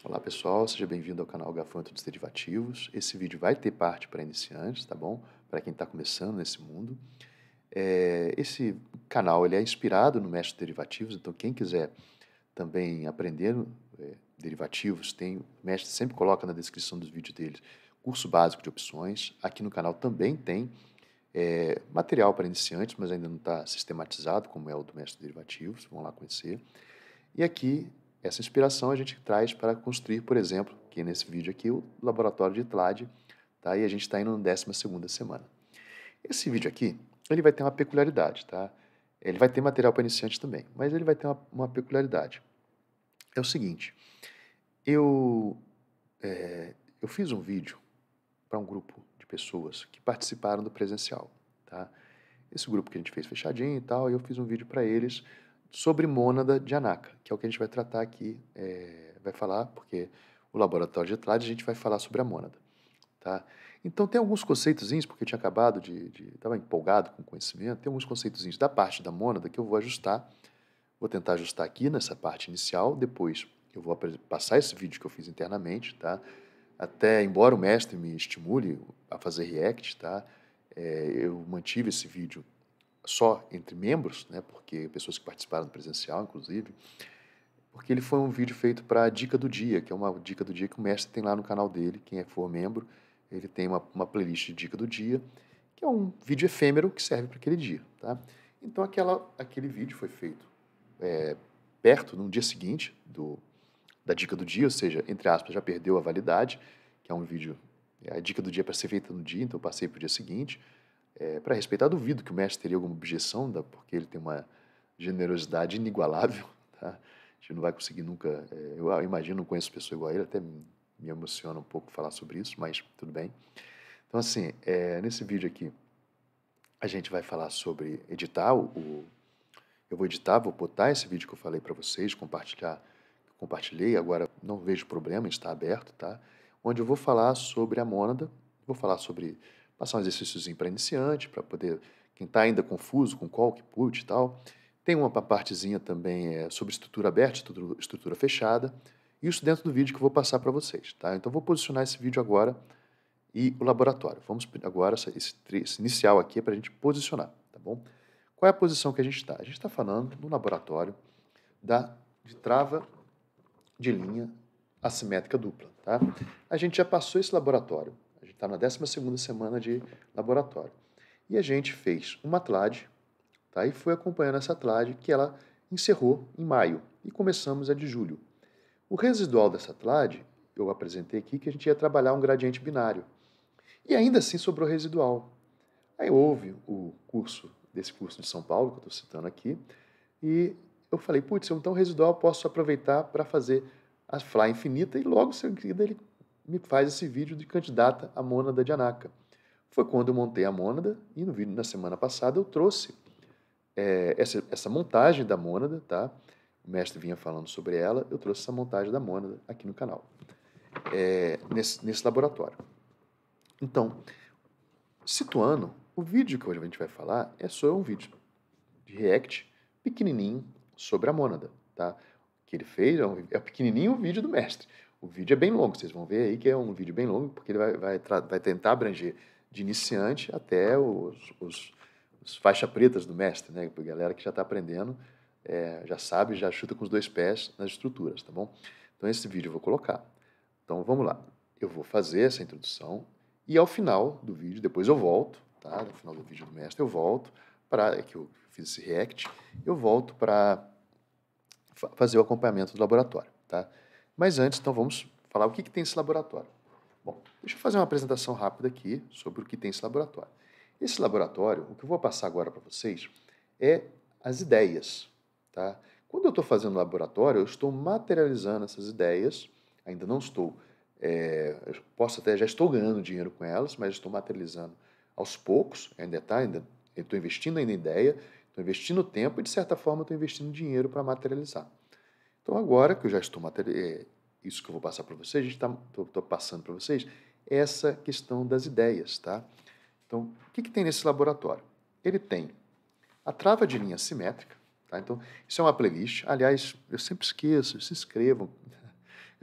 Olá pessoal, seja bem-vindo ao canal Gafanhoto dos Derivativos. Esse vídeo vai ter parte para iniciantes, tá bom? Para quem está começando nesse mundo. Esse canal ele é inspirado no Mestre de Derivativos, então quem quiser também aprender derivativos, o mestre sempre coloca na descrição dos vídeos dele curso básico de opções. Aqui no canal também tem material para iniciantes, mas ainda não está sistematizado, como é o do Mestre de Derivativos, vamos lá conhecer. E aqui, essa inspiração a gente traz para construir, por exemplo, que nesse vídeo aqui, o laboratório de TLAD, tá? E a gente está indo na 12ª semana. Esse vídeo aqui, ele vai ter uma peculiaridade, tá? Ele vai ter material para iniciante também, mas ele vai ter uma peculiaridade. É o seguinte, eu, eu fiz um vídeo para um grupo de pessoas que participaram do presencial, tá? Esse grupo que a gente fez fechadinho e tal, e eu fiz um vídeo para eles sobre mônada de Anaka, que é o que a gente vai tratar aqui, vai falar, porque o laboratório de TLAD a gente vai falar sobre a mônada, tá? Então tem alguns conceitozinhos, porque eu tinha acabado estava empolgado com o conhecimento, tem alguns conceitozinhos da parte da mônada que eu vou ajustar, vou tentar ajustar aqui nessa parte inicial, depois eu vou passar esse vídeo que eu fiz internamente, tá? Até, embora o mestre me estimule a fazer react, tá? Eu mantive esse vídeo só entre membros, né, porque pessoas que participaram do presencial, inclusive, porque ele foi um vídeo feito para a dica do dia, que é uma dica do dia que o mestre tem lá no canal dele, quem for membro, ele tem uma playlist de dica do dia, que é um vídeo efêmero que serve para aquele dia, tá? Então aquele vídeo foi feito perto, no dia seguinte da dica do dia, ou seja, entre aspas, já perdeu a validade, que é um vídeo, a dica do dia para ser feita no dia, então eu passei para o dia seguinte, para respeitar, duvido que o mestre teria alguma objeção, porque ele tem uma generosidade inigualável, tá? A gente não vai conseguir nunca, eu imagino, não conheço pessoa igual a ele, até me emociona um pouco falar sobre isso, mas tudo bem. Então, assim, nesse vídeo aqui, a gente vai falar sobre editar eu vou editar, vou botar esse vídeo que eu falei para vocês, compartilhei, agora não vejo problema, está aberto, tá? Onde eu vou falar sobre a mônada, vou falar sobre, passar um exercíciozinho para iniciante, para poder, quem está ainda confuso com qual que put e tal. Tem uma partezinha também sobre estrutura aberta, estrutura fechada, isso dentro do vídeo que eu vou passar para vocês, tá? Então, vou posicionar esse vídeo agora e o laboratório. Vamos agora, esse inicial aqui é para a gente posicionar, tá bom? Qual é a posição que a gente está? A gente está falando no laboratório de trava de linha assimétrica dupla, tá? A gente já passou esse laboratório, a gente está na 12ª semana de laboratório. E a gente fez uma TLAD, tá? E foi acompanhando essa TLAD que ela encerrou em maio e começamos a de julho. O residual dessa TLAD, eu apresentei aqui que a gente ia trabalhar um gradiente binário. E ainda assim sobrou residual. Aí houve desse curso de São Paulo, que eu estou citando aqui, e eu falei, putz, então residual eu posso aproveitar para fazer a Fly infinita, e logo em seguida ele me faz esse vídeo de candidata à mônada de Anaka. Foi quando eu montei a mônada, e no vídeo na semana passada eu trouxe essa montagem da mônada, tá? O mestre vinha falando sobre ela, eu trouxe essa montagem da mônada aqui no canal, nesse laboratório. Então, situando, o vídeo que hoje a gente vai falar é só um vídeo de React pequenininho sobre a mônada, tá? O que ele fez é pequenininho o vídeo do mestre. O vídeo é bem longo, vocês vão ver aí que é um vídeo bem longo, porque ele vai tentar abranger de iniciante até os faixa pretas do mestre, né? A galera que já está aprendendo, já sabe, já chuta com os dois pés nas estruturas, tá bom? Então esse vídeo eu vou colocar. Então vamos lá. Eu vou fazer essa introdução e ao final do vídeo, depois eu volto, tá? No final do vídeo do mestre eu volto que eu fiz esse react, eu volto para fazer o acompanhamento do laboratório, tá? Mas antes, então, vamos falar o que tem esse laboratório. Bom, deixa eu fazer uma apresentação rápida aqui sobre o que tem esse laboratório. Esse laboratório, o que eu vou passar agora para vocês é as ideias, tá? Quando eu estou fazendo laboratório, eu estou materializando essas ideias, ainda não estou, eu posso até, já estou ganhando dinheiro com elas, mas estou materializando aos poucos, ainda estou investindo ainda em ideia, estou investindo tempo e, de certa forma, estou investindo dinheiro para materializar. Então, agora que eu já estou isso que eu vou passar para vocês, estou passando para vocês, é essa questão das ideias, tá? Então, o que tem nesse laboratório? Ele tem a trava de linha simétrica, tá? Então, isso é uma playlist. Aliás, eu sempre esqueço, se inscrevam.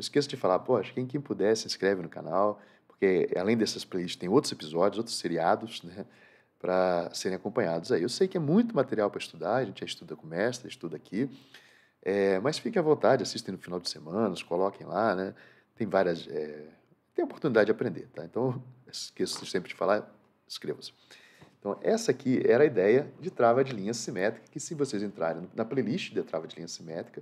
esqueço de falar, poxa, quem puder se inscreve no canal, porque além dessas playlists tem outros episódios, outros seriados, né, para serem acompanhados aí. Eu sei que é muito material para estudar, a gente já estuda com mestre, estuda aqui, mas fiquem à vontade, assistem no final de semana, coloquem lá, né? Tem várias. Tem a oportunidade de aprender, tá? Então, esqueço sempre de falar, inscrevam-se. Então, essa aqui era a ideia de trava de linha simétrica, que se vocês entrarem na playlist de trava de linha simétrica,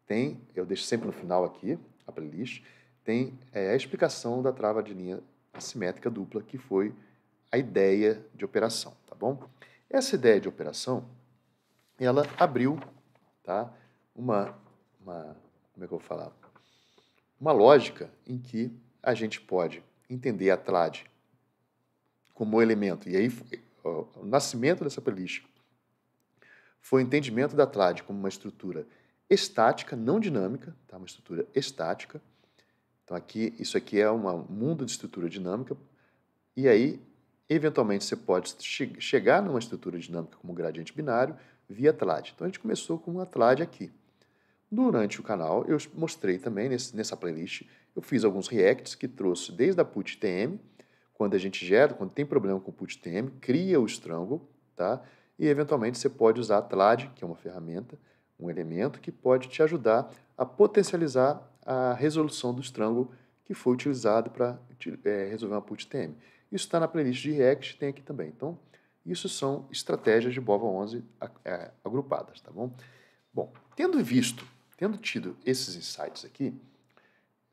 tem, eu deixo sempre no final aqui, a playlist, tem a explicação da trava de linha simétrica dupla, que foi a ideia de operação, tá bom? Essa ideia de operação, ela abriu, tá? Como é que eu vou falar? Uma lógica em que a gente pode entender a TRAD como elemento, e aí o nascimento dessa playlist foi o entendimento da TRAD como uma estrutura estática, não dinâmica, tá? Uma estrutura estática. Então, isso aqui é um mundo de estrutura dinâmica, e aí, eventualmente, você pode chegar numa estrutura dinâmica como gradiente binário via TRAD. Então, a gente começou com uma TRAD aqui. Durante o canal, eu mostrei também, nessa playlist, eu fiz alguns reacts que trouxe desde a PuTTM, quando tem problema com o PuTTM, cria o strangle, tá? E eventualmente você pode usar a TLAD, que é uma ferramenta, um elemento que pode te ajudar a potencializar a resolução do strangle que foi utilizado para resolver uma PuTTM. Isso está na playlist de React, tem aqui também. Então, isso são estratégias de BOVA 11 agrupadas, tá bom? Bom, tendo tido esses insights aqui,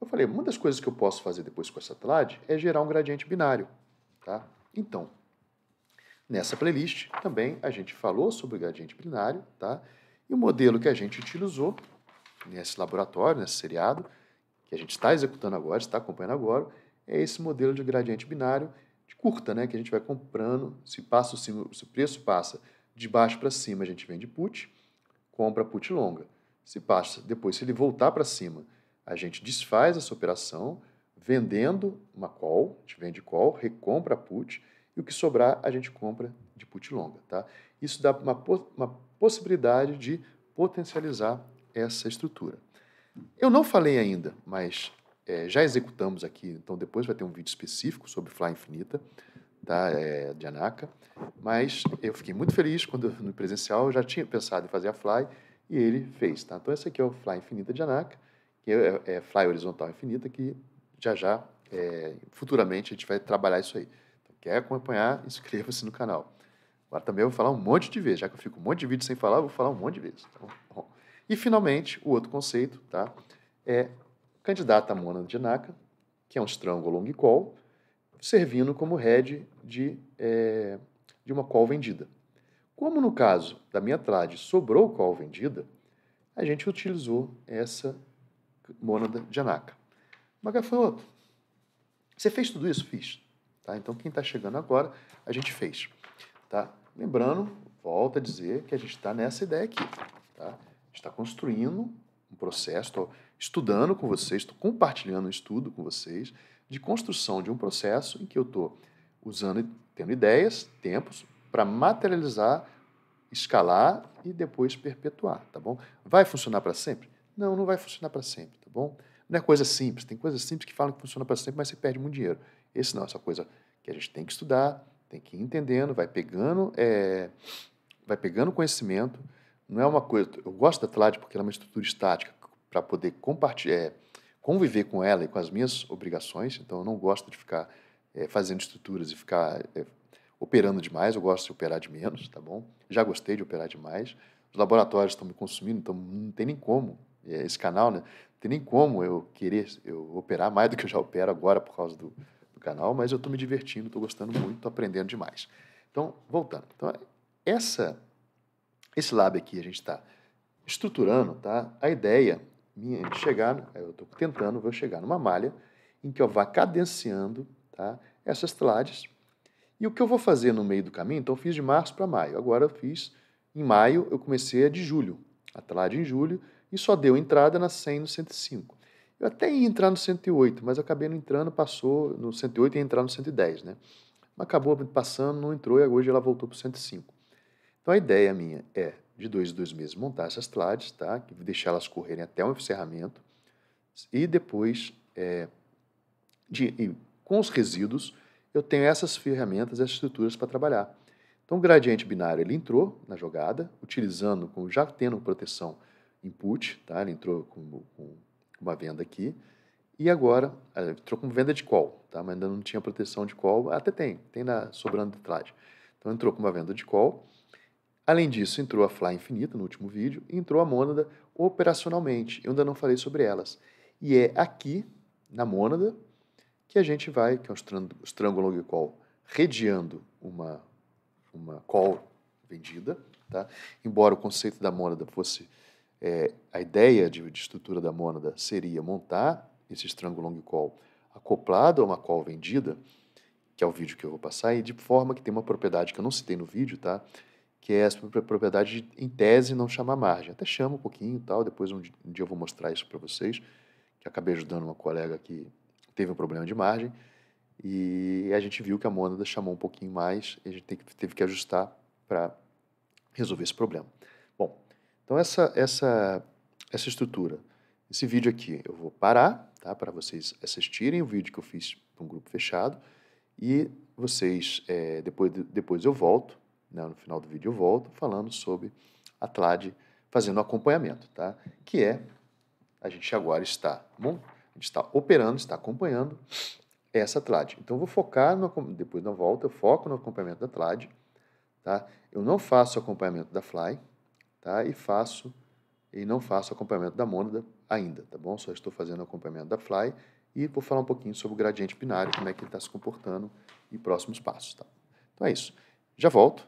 eu falei, uma das coisas que eu posso fazer depois com essa TLAD é gerar um gradiente binário, tá? Então, nessa playlist também a gente falou sobre o gradiente binário, tá? E o modelo que a gente utilizou nesse laboratório, nesse seriado, que a gente está executando agora, está acompanhando agora, é esse modelo de gradiente binário de curta, né? Que a gente vai comprando, se o preço passa de baixo para cima, a gente vende put, compra put longa. Depois, se ele voltar para cima, a gente desfaz essa operação, vendendo uma call, a gente vende call, recompra a put, e o que sobrar a gente compra de put longa. Tá? Isso dá uma possibilidade de potencializar essa estrutura. Eu não falei ainda, mas já executamos aqui, então depois vai ter um vídeo específico sobre Fly Infinita, tá? De Anaka, mas eu fiquei muito feliz quando no presencial eu já tinha pensado em fazer a Fly e ele fez. Tá? Então esse aqui é o Fly Infinita de Anaka, que é Fly Horizontal Infinita, que já, futuramente a gente vai trabalhar isso aí. Então, quer acompanhar, inscreva-se no canal. Agora também eu vou falar um monte de vezes, já que eu fico um monte de vídeo sem falar, eu vou falar um monte de vezes. Tá bom? E, finalmente, o outro conceito, tá? É candidata a mônada de Anaka, que é um strangle long call, servindo como head de uma call vendida. Como no caso da minha TRAD sobrou call vendida, a gente utilizou essa mônada de Anaka. Magafanhoto, você fez tudo isso? Fiz. Tá? Então, quem está chegando agora, a gente fez. Tá? Lembrando, volto a dizer que a gente está nessa ideia aqui. Tá? Está construindo um processo, estou estudando com vocês, estou compartilhando um estudo com vocês de construção de um processo em que eu estou tendo ideias, tempos, para materializar, escalar e depois perpetuar, tá bom? Vai funcionar para sempre? Não, não vai funcionar para sempre, tá bom? Não é coisa simples, tem coisas simples que falam que funciona para sempre, mas você perde muito dinheiro. Esse não, essa coisa que a gente tem que estudar, tem que ir entendendo, vai pegando conhecimento. Não é uma coisa. Eu gosto da TLAD porque ela é uma estrutura estática para poder conviver com ela e com as minhas obrigações. Então, eu não gosto de ficar fazendo estruturas e ficar operando demais. Eu gosto de operar de menos, tá bom? Já gostei de operar demais. Os laboratórios estão me consumindo, então não tem nem como. Esse canal, né? Não tem nem como eu operar mais do que eu já opero agora por causa do canal, mas eu estou me divertindo, estou gostando muito, estou aprendendo demais. Então, voltando. Então, esse lab aqui a gente está estruturando, tá? A ideia minha é de chegar, eu estou tentando, vou chegar numa malha em que eu vá cadenciando, tá? Essas TLADs. E o que eu vou fazer no meio do caminho, então eu fiz de março para maio. Agora eu fiz, em maio, eu comecei a de julho. A TLAD em julho, e só deu entrada na 100 e no 105. Eu até ia entrar no 108, mas eu acabei não entrando, passou no 108 e ia entrar no 110, né? Mas acabou passando, não entrou e hoje ela voltou para o 105. Então a ideia minha é, de 2 em 2 meses, montar essas TLADs, tá? Deixar elas correrem até o encerramento, E depois, com os resíduos, eu tenho essas ferramentas, essas estruturas para trabalhar. Então, o gradiente binário ele entrou na jogada, utilizando, já tendo proteção input, tá? Ele entrou com uma venda aqui, e agora entrou com venda de call, tá? Mas ainda não tinha proteção de call, até tem sobrando de trás. Então, entrou com uma venda de call. Além disso, entrou a fly infinita no último vídeo e entrou a mônada operacionalmente. Eu ainda não falei sobre elas. E é aqui, na mônada, que a gente vai, que é o strangle long call, redeando uma call vendida, tá? Embora o conceito da mônada fosse, a ideia de estrutura da mônada seria montar esse strangle long call acoplado a uma call vendida, que é o vídeo que eu vou passar, e de forma que tem uma propriedade que eu não citei no vídeo, tá? Que é essa propriedade de, em tese, não chamar margem. Até chama um pouquinho e tal, depois um dia eu vou mostrar isso para vocês, que acabei ajudando uma colega que teve um problema de margem, e a gente viu que a mônada chamou um pouquinho mais, e a gente teve que ajustar para resolver esse problema. Bom, então essa estrutura, esse vídeo aqui, eu vou parar, tá, para vocês assistirem o vídeo que eu fiz para um grupo fechado, e vocês, depois eu volto, né, no final do vídeo eu volto, falando sobre a TLAD fazendo acompanhamento, tá? Que a gente agora está, bom, a gente está operando, está acompanhando essa TLAD. Então, eu vou focar, depois da volta, eu foco no acompanhamento da TLAD, tá? Eu não faço acompanhamento da Fly, tá? E não faço acompanhamento da mônada ainda, tá bom? Só estou fazendo acompanhamento da Fly e vou falar um pouquinho sobre o gradiente binário, como é que ele está se comportando e próximos passos, tá? Então é isso. Já volto,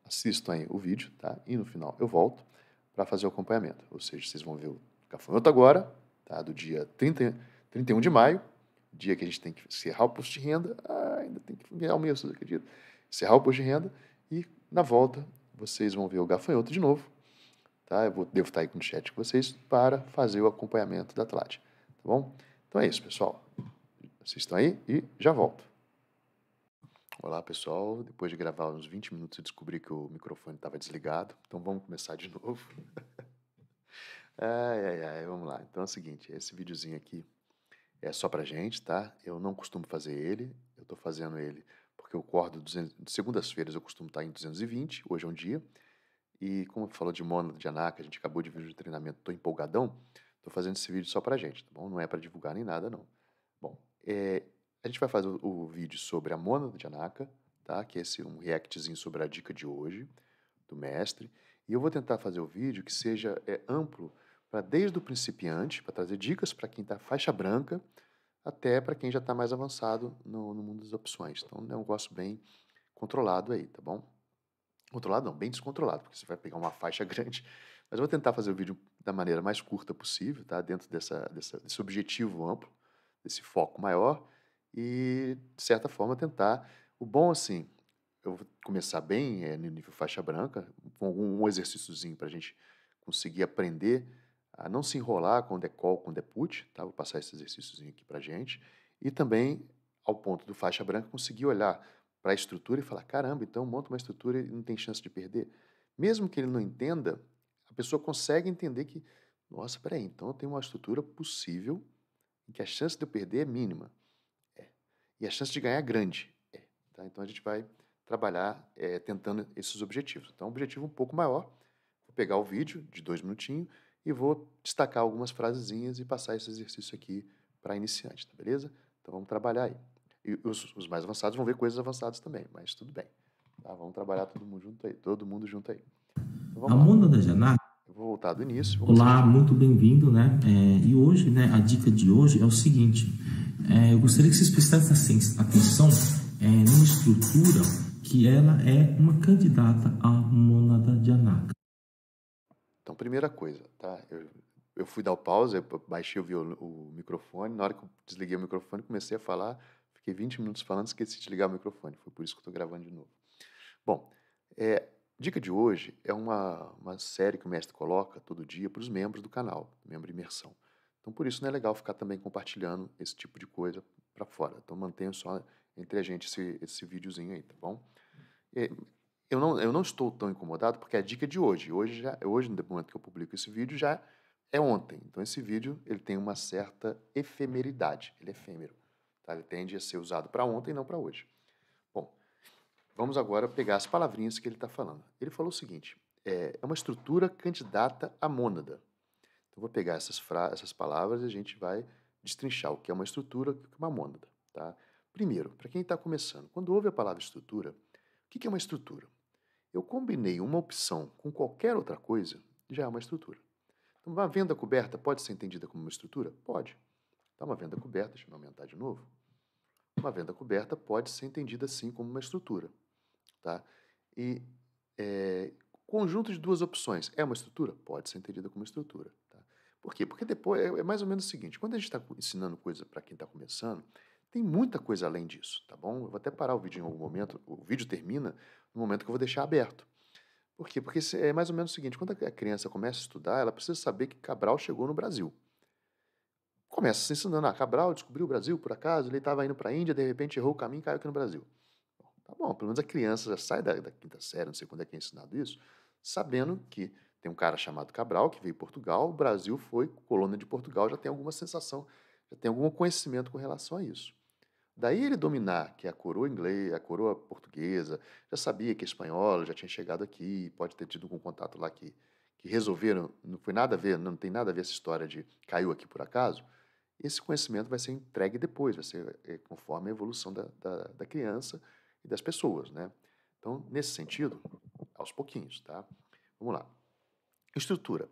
assistam aí o vídeo, tá? E no final eu volto para fazer o acompanhamento. Ou seja, vocês vão ver o gafanhoto agora, tá? Do dia 31 de maio, dia que a gente tem que encerrar o posto de renda. Ainda tem que ganhar o mês, vocês acreditam? Encerrar o posto de renda e na volta vocês vão ver o gafanhoto de novo, tá? Devo estar aí com o chat com vocês para fazer o acompanhamento da TLAD, tá bom? Então é isso, pessoal. Assistam aí e já volto. Olá, pessoal. Depois de gravar uns 20 minutos, eu descobri que o microfone estava desligado. Então vamos começar de novo. Vamos lá. Então é o seguinte, esse videozinho aqui é só pra gente, tá? Eu não costumo fazer ele. Eu tô fazendo ele porque eu acordo de segundas-feiras, eu costumo estar em 220, hoje é um dia. E como falou de mônada, de Anaka, a gente acabou de vir de treinamento, tô empolgadão, tô fazendo esse vídeo só pra gente, tá bom? Não é para divulgar nem nada, não. Bom, a gente vai fazer o vídeo sobre a mônada de Anaka, tá? Que é um reactzinho sobre a dica de hoje, do mestre. E eu vou tentar fazer o vídeo que seja amplo, para desde o principiante, para trazer dicas para quem está faixa branca, até para quem já está mais avançado no mundo das opções. Então, é um negócio bem controlado aí, tá bom? Controlado não, bem descontrolado, porque você vai pegar uma faixa grande. Mas eu vou tentar fazer o vídeo da maneira mais curta possível, tá? Dentro desse objetivo amplo, desse foco maior, e, de certa forma, tentar. O bom, assim, eu vou começar bem no nível faixa branca, com um exercíciozinho para a gente conseguir aprender a não se enrolar com decol, com deput, tá? Vou passar esse exercíciozinho aqui para a gente. E também, ao ponto do faixa branca, conseguir olhar para a estrutura e falar, caramba, então monta uma estrutura e não tem chance de perder. Mesmo que ele não entenda, a pessoa consegue entender que, nossa, peraí, então eu tenho uma estrutura possível em que a chance de eu perder é mínima. E a chance de ganhar é grande. Tá? Então a gente vai trabalhar tentando esses objetivos. Então, um objetivo um pouco maior, vou pegar o vídeo de 2 minutinhos e vou destacar algumas frasezinhas e passar esse exercício aqui para iniciante, tá beleza? Então vamos trabalhar aí. E os mais avançados vão ver coisas avançadas também, mas tudo bem. Tá? Vamos trabalhar todo mundo junto aí. Então, A mônada de Anaka. Eu vou voltar do início. Olá, muito bem-vindo, né? E hoje, né, a dica de hoje é o seguinte: eu gostaria que vocês prestassem atenção numa estrutura que ela é uma candidata à mônada de Anaka. Então, primeira coisa, tá? Eu fui dar o pause, eu baixei o microfone, na hora que eu desliguei o microfone, comecei a falar, fiquei 20 minutos falando, esqueci de ligar o microfone, foi por isso que eu estou gravando de novo. Bom, dica de hoje é uma série que o mestre coloca todo dia para os membros do canal, membro imersão. Então, por isso não é legal ficar também compartilhando esse tipo de coisa para fora. Então, mantenha só entre a gente esse videozinho aí, tá bom? Eu não estou tão incomodado porque é a dica de hoje. Hoje, no momento que eu publico esse vídeo, já é ontem. Então, esse vídeo ele tem uma certa efemeridade, ele é efêmero. Tá? Ele tende a ser usado para ontem e não para hoje. Bom, vamos agora pegar as palavrinhas que ele está falando. Ele falou o seguinte, é uma estrutura candidata à mônada. Então, vou pegar essas palavras e a gente vai destrinchar o que é uma estrutura e o que é uma mônada. Tá? Primeiro, para quem está começando, quando ouve a palavra estrutura, o que é uma estrutura? Eu combinei uma opção com qualquer outra coisa, já é uma estrutura. Então, uma venda coberta pode ser entendida como uma estrutura? Pode. Então, uma venda coberta, deixa eu aumentar de novo. Uma venda coberta pode ser entendida sim como uma estrutura. Tá? E conjunto de duas opções é uma estrutura? Pode ser entendida como estrutura. Tá? Por quê? Porque depois é mais ou menos o seguinte, quando a gente está ensinando coisa para quem está começando, tem muita coisa além disso, tá bom? Eu vou até parar o vídeo em algum momento, o vídeo termina no momento que eu vou deixar aberto. Por quê? Porque é mais ou menos o seguinte, quando a criança começa a estudar, ela precisa saber que Cabral chegou no Brasil. Começa se ensinando, Cabral descobriu o Brasil por acaso, ele estava indo para a Índia, de repente errou o caminho e caiu aqui no Brasil. Tá bom, pelo menos a criança já sai da quinta série, não sei quando é que é ensinado isso, sabendo que tem um cara chamado Cabral, que veio de Portugal, o Brasil foi colônia de Portugal, já tem alguma sensação, já tem algum conhecimento com relação a isso. Daí ele dominar que a coroa inglesa, a coroa portuguesa, já sabia que a espanhola já tinha chegado aqui, pode ter tido algum contato lá que resolveram, não foi nada a ver, não tem nada a ver essa história de caiu aqui por acaso, esse conhecimento vai ser entregue depois, vai ser conforme a evolução da criança e das pessoas, né? Então, nesse sentido, aos pouquinhos, tá? Vamos lá. Estrutura.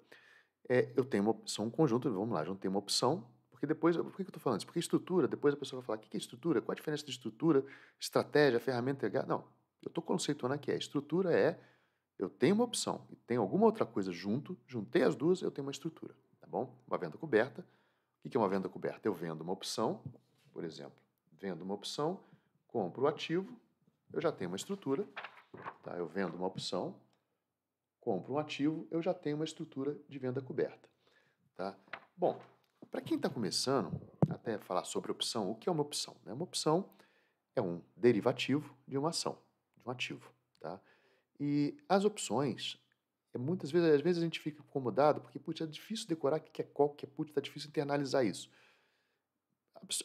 Eu tenho são um conjunto, vamos lá, juntei uma opção, porque depois, por que eu estou falando isso? Porque estrutura, depois a pessoa vai falar, o que é estrutura? Qual a diferença de estrutura, estratégia, ferramenta, não, eu estou conceituando aqui, estrutura eu tenho uma opção e tenho alguma outra coisa junto, juntei as duas, eu tenho uma estrutura, tá bom? Uma venda coberta. O que é uma venda coberta? Eu vendo uma opção, por exemplo, vendo uma opção, compro o ativo, eu já tenho uma estrutura, tá? Eu vendo uma opção, compro um ativo, eu já tenho uma estrutura de venda coberta, tá? Bom, para quem está começando, até falar sobre opção, o que é uma opção? Né? Uma opção é um derivativo de uma ação, de um ativo, tá? E as opções, muitas vezes, às vezes a gente fica incomodado porque, putz, é difícil decorar o que é qual, que é putz, tá difícil internalizar isso.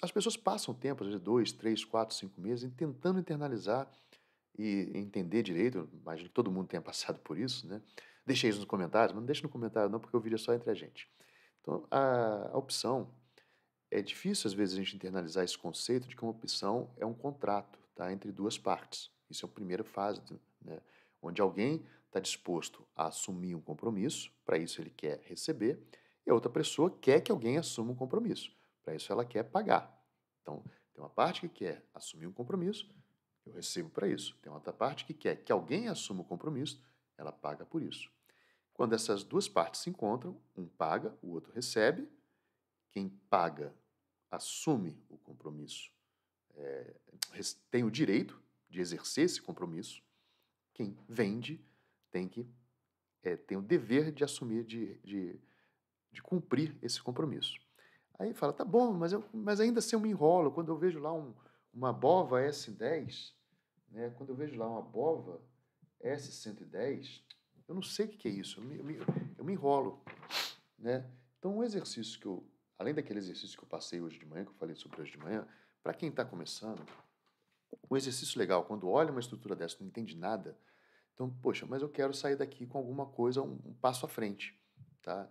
As pessoas passam tempo, às vezes 2, 3, 4, 5 meses, tentando internalizar e entender direito. Imagino que todo mundo tenha passado por isso, né? Deixa isso nos comentários, mas não deixa no comentário não, porque o vídeo é só entre a gente. Então, a opção, é difícil às vezes a gente internalizar esse conceito de que uma opção é um contrato, tá, entre duas partes. Isso é a primeira fase, né? Onde alguém está disposto a assumir um compromisso, para isso ele quer receber, e a outra pessoa quer que alguém assuma um compromisso. Para isso ela quer pagar. Então, tem uma parte que quer assumir um compromisso, eu recebo para isso. Tem outra parte que quer que alguém assuma o compromisso, ela paga por isso. Quando essas duas partes se encontram, um paga, o outro recebe. Quem paga assume o compromisso, tem o direito de exercer esse compromisso. Quem vende tem o dever de assumir, de cumprir esse compromisso. Aí fala, tá bom, mas ainda assim eu me enrolo. Quando eu vejo lá uma BOVA S10, né, quando eu vejo lá uma BOVA S110, eu não sei o que é isso, eu me enrolo. Né? Então, um exercício além daquele exercício que eu passei hoje de manhã, que eu falei sobre hoje de manhã, para quem está começando, um exercício legal, quando olha uma estrutura dessa e não entende nada, então, poxa, mas eu quero sair daqui com alguma coisa, um passo à frente. Tá?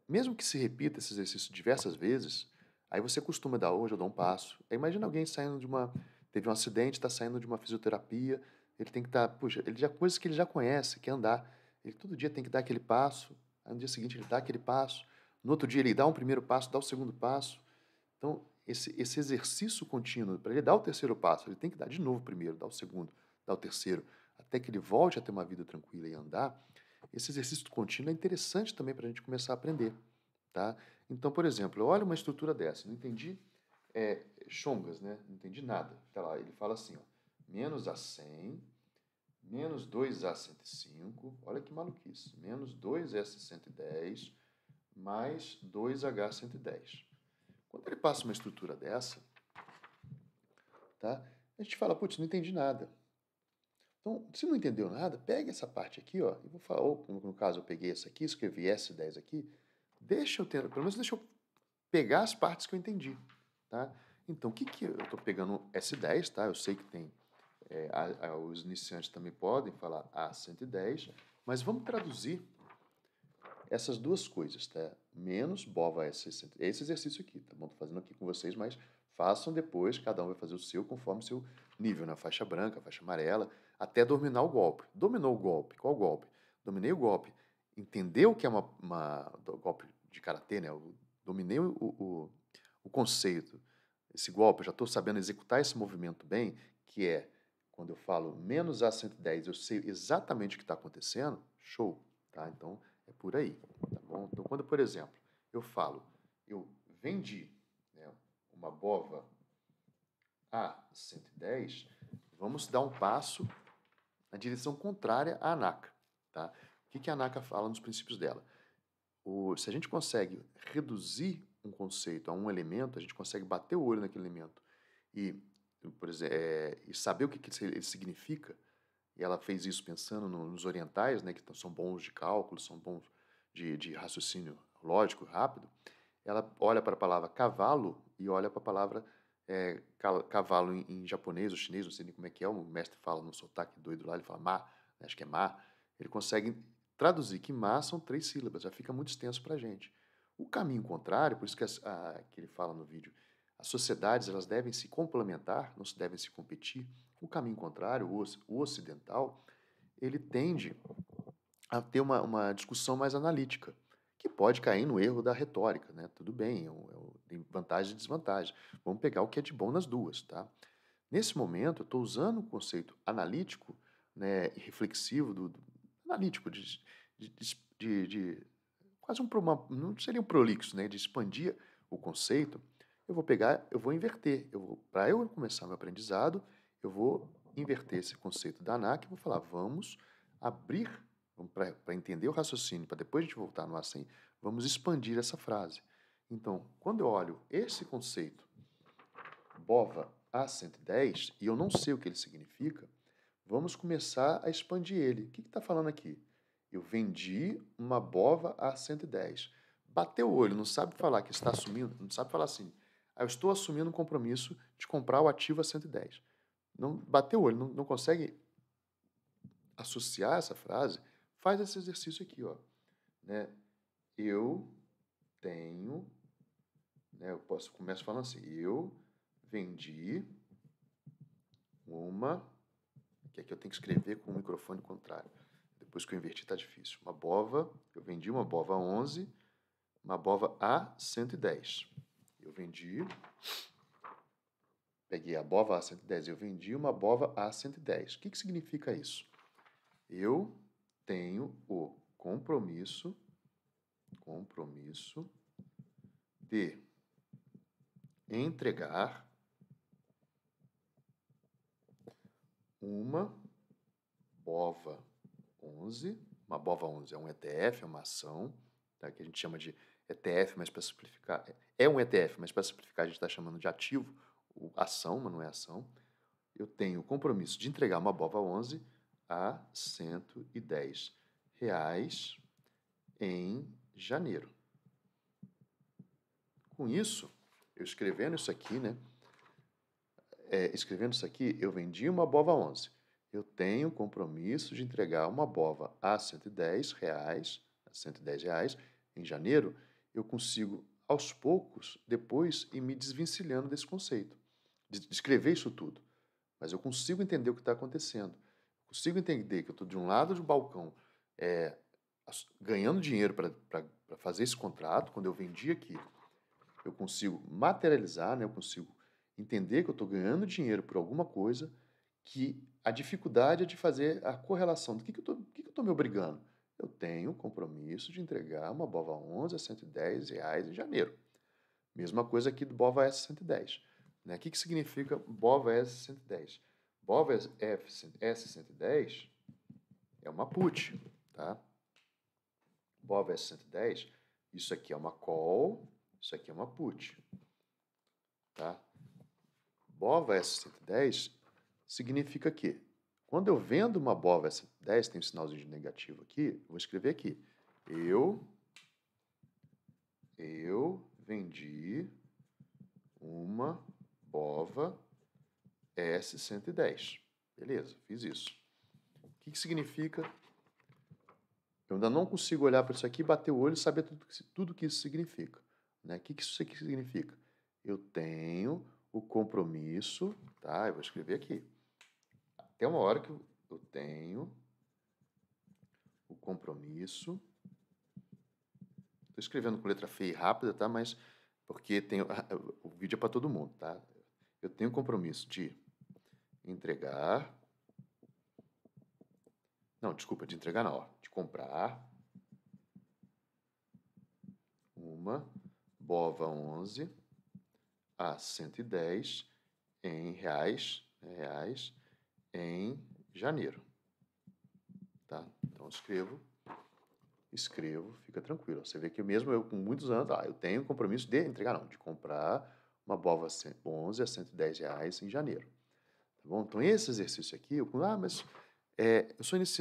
Mesmo que se repita esse exercício diversas vezes, aí você costuma dar, hoje eu dou um passo. Aí imagina alguém saindo teve um acidente, está saindo de uma fisioterapia, ele tem que estar, puxa, coisas que ele já conhece, quer andar, ele todo dia tem que dar aquele passo, aí no dia seguinte ele dá aquele passo, no outro dia ele dá um primeiro passo, dá o segundo passo. Então, esse exercício contínuo, para ele dar o terceiro passo, ele tem que dar de novo o primeiro, dar o segundo, dar o terceiro, até que ele volte a ter uma vida tranquila e andar. Esse exercício contínuo é interessante também para a gente começar a aprender. Tá? Então, por exemplo, eu olho uma estrutura dessa, não entendi chongas, né? Não entendi nada. Tá lá, ele fala assim, ó, menos A100, menos 2A105, olha que maluquice, menos 2S110, mais 2H110. Quando ele passa uma estrutura dessa, tá? A gente fala, putz, não entendi nada. Então, se não entendeu nada, pega essa parte aqui, ó, e vou falar, ou no caso eu peguei essa aqui, escrevi S10 aqui, pelo menos deixa eu pegar as partes que eu entendi, tá? Então, o que eu estou pegando S10, tá? Eu sei que tem, os iniciantes também podem falar A110, mas vamos traduzir essas duas coisas, tá? Menos BOVA S60. Esse exercício aqui, tá bom? Estou fazendo aqui com vocês, mas façam depois, cada um vai fazer o seu conforme o seu nível, na faixa branca, faixa amarela, até dominar o golpe. Dominou o golpe, qual golpe? Dominei o golpe. Entendeu que é golpe de karatê, né? Eu dominei o conceito. Esse golpe, eu já estou sabendo executar esse movimento bem, que é, quando eu falo menos A110, eu sei exatamente o que está acontecendo, show, tá? Então, é por aí, tá bom? Então, quando, por exemplo, eu falo, eu vendi, né, uma BOVA A110, vamos dar um passo na direção contrária à ANACA, tá? O que a ANACA fala nos princípios dela? Se a gente consegue reduzir um conceito a um elemento, a gente consegue bater o olho naquele elemento e, por exemplo, e saber o que ele significa, e ela fez isso pensando nos orientais, né, que são bons de cálculo, são bons de raciocínio lógico rápido, ela olha para a palavra cavalo e olha para a palavra cavalo em japonês ou chinês, não sei nem como é que é, o mestre fala no sotaque doido lá, ele fala ma, né, acho que é ma, ele consegue traduzir que ma são 3 sílabas, já fica muito extenso para a gente. O caminho contrário, por isso que ele fala no vídeo, as sociedades elas devem se complementar, não se devem se competir. O caminho contrário, o ocidental, ele tende a ter uma discussão mais analítica, que pode cair no erro da retórica, né? Tudo bem, tem vantagem e desvantagem. Vamos pegar o que é de bom nas duas, tá? Nesse momento, eu estou usando o conceito analítico, né, e reflexivo, analítico, de quase não seria um prolixo, né, de expandir o conceito. Eu vou inverter. Para eu começar meu aprendizado, eu vou inverter esse conceito da ANAC e vou falar, vamos abrir, para entender o raciocínio, para depois a gente voltar no assim, vamos expandir essa frase. Então, quando eu olho esse conceito, BOVA A110, e eu não sei o que ele significa, vamos começar a expandir ele. O que está falando aqui? Eu vendi uma BOVA A110. Bateu o olho, não sabe falar que está assumindo, não sabe falar assim, eu estou assumindo um compromisso de comprar o ativo a 110. Não, bateu o olho, não consegue associar essa frase, faz esse exercício aqui, ó, né? Eu tenho, né? Começo falando assim, eu vendi que aqui eu tenho que escrever com o microfone contrário. Depois que eu inverti tá difícil. Eu vendi uma BOVA 11, uma BOVA A110. Peguei a BOVA A110, eu vendi uma BOVA A110. O que significa isso? Eu tenho o compromisso de entregar uma BOVA 11. Uma BOVA 11 é um ETF, é uma ação, tá, que a gente chama de ETF, mas para simplificar, é um ETF, mas para simplificar a gente está chamando de ativo, ação, mas não é ação. Eu tenho o compromisso de entregar uma BOVA 11 a R$ 110 em janeiro. Com isso, eu escrevendo isso aqui, né? Escrevendo isso aqui, eu vendi uma BOVA 11. Eu tenho compromisso de entregar uma BOVA a R$ 110 em janeiro. Eu consigo, aos poucos, depois, ir me desvencilhando desse conceito, de escrever isso tudo. Mas eu consigo entender o que está acontecendo. Eu consigo entender que eu estou de um lado do balcão ganhando dinheiro para fazer esse contrato. Quando eu vendi aqui, eu consigo materializar, né? Eu consigo entender que eu estou ganhando dinheiro por alguma coisa, que a dificuldade é de fazer a correlação do que eu estou me obrigando. Eu tenho compromisso de entregar uma BOVA 11 a R$ 110 em janeiro. Mesma coisa aqui do BOVA S110. Né? O que significa BOVA S110? BOVA S110 é uma put, tá? BOVA S110, isso aqui é uma call, isso aqui é uma put, tá? BOVA S110 significa que quando eu vendo uma BOVA S110, tem um sinalzinho de negativo aqui, vou escrever aqui. Eu Eu vendi uma BOVA S110. Beleza, fiz isso. O que significa? Eu ainda não consigo olhar para isso aqui, bater o olho e saber tudo que isso significa. Né? O que isso aqui significa? Eu tenho o compromisso, tá? Eu vou escrever aqui. Até uma hora que eu tenho o compromisso. Estou escrevendo com letra feia e rápida, tá? Mas porque o vídeo é para todo mundo, tá? Eu tenho o compromisso de entregar. Não, desculpa, de entregar não, ó, de comprar uma BOVA 11 a 110 em reais, em janeiro. Tá? Então escrevo, fica tranquilo. Você vê que mesmo eu com muitos anos, eu tenho o compromisso de entregar, não, de comprar uma BOVA 11 a 110 reais em janeiro. Tá bom? Então esse exercício aqui, mas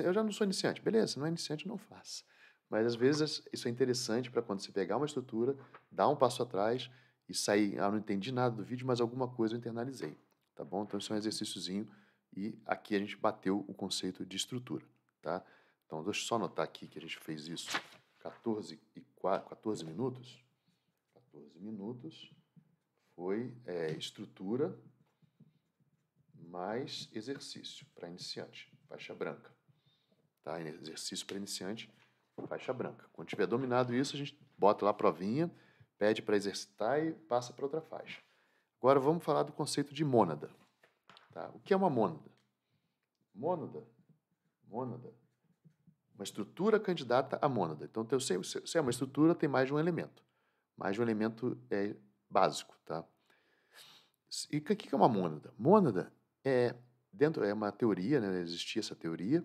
eu já não sou iniciante. Beleza, não é iniciante, não faça. Mas às vezes isso é interessante para quando você pegar uma estrutura, dar um passo atrás e sair, não entendi nada do vídeo, mas alguma coisa eu internalizei. Tá bom? Então isso é um exercíciozinho e aqui a gente bateu o conceito de estrutura, tá? Então deixa eu só anotar aqui que a gente fez isso 14 minutos. 14 minutos foi estrutura mais exercício para iniciante, faixa branca. Tá? Exercício para iniciante, faixa branca. Quando tiver dominado isso, a gente bota lá a provinha, pede para exercitar e passa para outra faixa. Agora vamos falar do conceito de mônada. Tá? O que é uma mônada? Mônada, uma estrutura candidata a mônada. Então, se é uma estrutura, tem mais de um elemento. Mais de um elemento básico. Tá? E o que é uma mônada? Mônada é uma teoria, né? Existia essa teoria,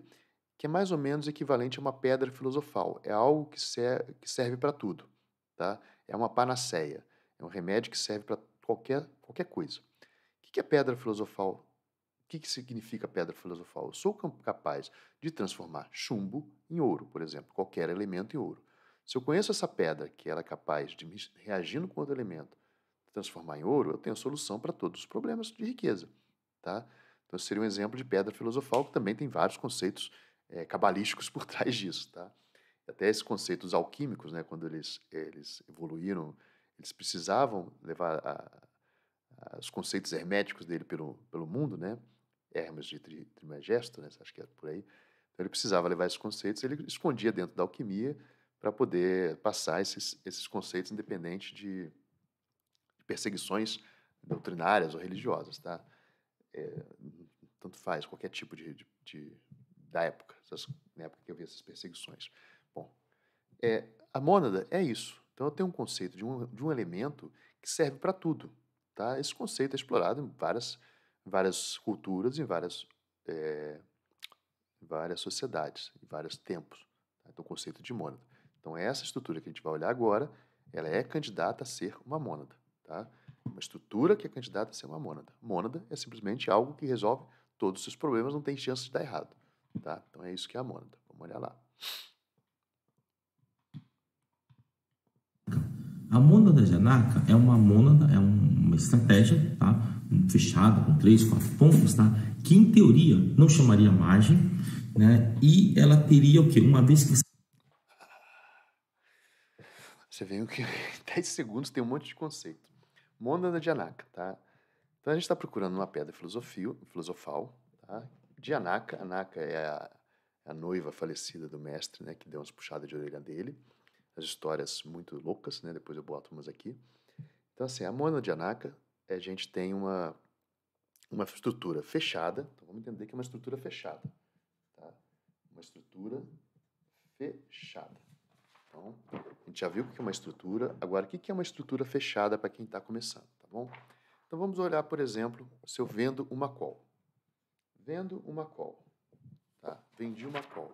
que é mais ou menos equivalente a uma pedra filosofal. É algo que serve para tudo. Tá? É uma panaceia. É um remédio que serve para qualquer coisa. O que é pedra filosofal? O que significa pedra filosofal? Eu sou capaz de transformar chumbo em ouro, por exemplo, qualquer elemento em ouro. Se eu conheço essa pedra, que ela é capaz de, reagindo com outro elemento, transformar em ouro, eu tenho a solução para todos os problemas de riqueza. Tá? Então, seria um exemplo de pedra filosofal, que também tem vários conceitos cabalísticos por trás disso. Tá? Até esses conceitos alquímicos, né, quando eles evoluíram, eles precisavam levar os conceitos herméticos dele pelo mundo, né? Hermes de Trismegisto, né? Acho que é por aí. Então ele precisava levar esses conceitos, ele escondia dentro da alquimia para poder passar esses conceitos independente de perseguições doutrinárias ou religiosas, tá? Tanto faz, qualquer tipo da época, na época que eu vi essas perseguições. Bom, a mônada é isso. Então eu tenho um conceito de um elemento que serve para tudo. Tá? Esse conceito é explorado em várias culturas, em várias sociedades, em vários tempos. Tá? Então, o conceito de mônada. Então, essa estrutura que a gente vai olhar agora, ela é candidata a ser uma mônada. Tá? Uma estrutura que é candidata a ser uma mônada. Mônada é simplesmente algo que resolve todos os seus problemas, não tem chance de dar errado. Tá? Então, é isso que é a mônada. Vamos olhar lá. A mônada de Anaka é uma mônada, é uma estratégia, tá? Fechada, com 3, 4 pontos, tá? Que em teoria não chamaria margem, né? E ela teria o quê? Uma vez que... Você vê que em 10 segundos tem um monte de conceito. Mônada de Anaka, tá? Então a gente está procurando uma pedra filosofal, tá? De Anaka. Anaka é a noiva falecida do mestre, né? Que deu umas puxadas de orelha dele. As histórias muito loucas, né? Depois eu boto umas aqui. Então, assim, a mônada de Anaka, a gente tem uma estrutura fechada. Então, vamos entender que é uma estrutura fechada. Tá? Uma estrutura fechada. Então, a gente já viu o que é uma estrutura. Agora, o que é uma estrutura fechada para quem está começando, tá bom? Então, vamos olhar, por exemplo, se eu vendo uma call. Vendo uma call. Tá? Vendi uma call.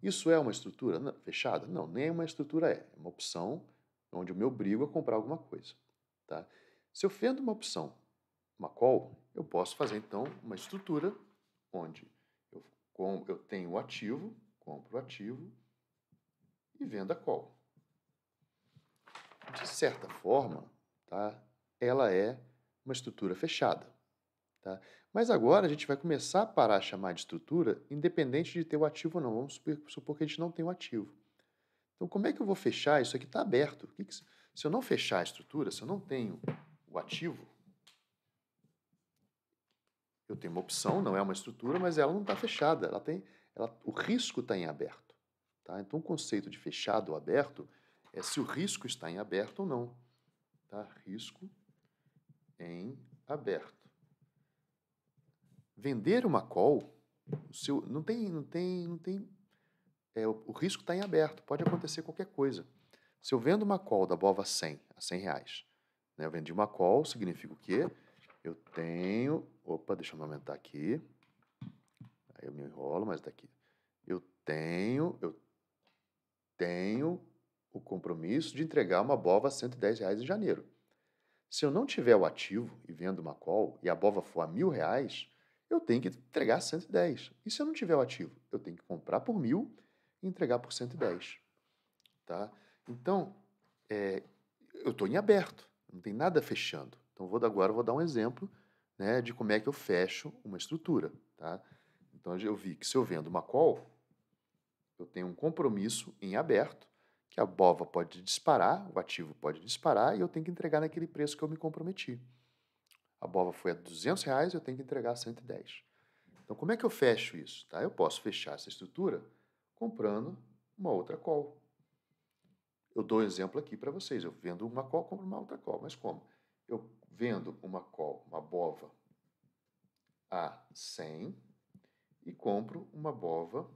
Isso é uma estrutura fechada? Não, nem uma estrutura é. É uma opção onde o meu brigo é comprar alguma coisa. Tá? Se eu vendo uma opção, uma call, eu posso fazer, então, uma estrutura onde eu tenho o ativo, compro o ativo e vendo a call. de certa forma, tá, ela é uma estrutura fechada. Tá? Mas agora a gente vai começar a parar a chamar de estrutura independente de ter o ativo ou não. Vamos supor que a gente não tem o ativo. Então, como é que eu vou fechar? Isso aqui está aberto. Se eu não fechar a estrutura, se eu não tenho o ativo, eu tenho uma opção, não é uma estrutura, mas ela não está fechada. O risco está em aberto. Tá? Então, o conceito de fechado ou aberto é se o risco está em aberto ou não. Tá? Risco em aberto. Vender uma call, o risco está em aberto, pode acontecer qualquer coisa. Se eu vendo uma call da BOVA 100 a R$ 100, né, eu vendi uma call, significa o quê? Eu tenho, deixa eu aumentar aqui, aí eu me enrolo, mas daqui. Eu tenho o compromisso de entregar uma BOVA a R$ 110 em janeiro. Se eu não tiver o ativo e vendo uma call e a BOVA for a R$ 1.000, eu tenho que entregar 110. E se eu não tiver o ativo, eu tenho que comprar por 1.000 e entregar por 110. Tá? Então, eu estou em aberto, não tem nada fechando. Então, agora eu vou dar um exemplo, né, de como é que eu fecho uma estrutura. Tá? Então, eu vi que se eu vendo uma call, eu tenho um compromisso em aberto, que a BOVA pode disparar, o ativo pode disparar, e eu tenho que entregar naquele preço que eu me comprometi. A BOVA foi a R$ 200, eu tenho que entregar a 110. Então, como é que eu fecho isso? Tá? Eu posso fechar essa estrutura comprando uma outra call. Eu dou um exemplo aqui para vocês. Eu vendo uma call, compro uma outra call. Mas como? Eu vendo uma call, uma BOVA a 100 e compro uma BOVA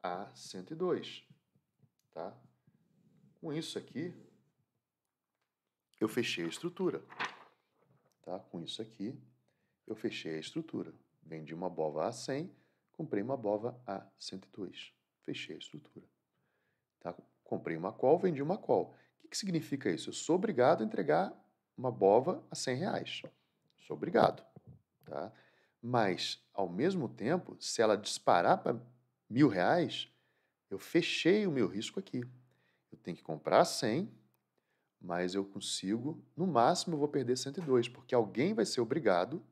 a 102. Tá? Com isso aqui, eu fechei a estrutura. Tá? Com isso aqui, eu fechei a estrutura. Vendi uma BOVA a 100, comprei uma BOVA a 102. Fechei a estrutura. Tá? Comprei uma call, vendi uma call. O que significa isso? Eu sou obrigado a entregar uma BOVA a R$ 100. Sou obrigado. Tá? Mas, ao mesmo tempo, se ela disparar para R$ 1.000, eu fechei o meu risco aqui. Eu tenho que comprar 100, mas eu consigo, no máximo eu vou perder 102, porque alguém vai ser obrigado.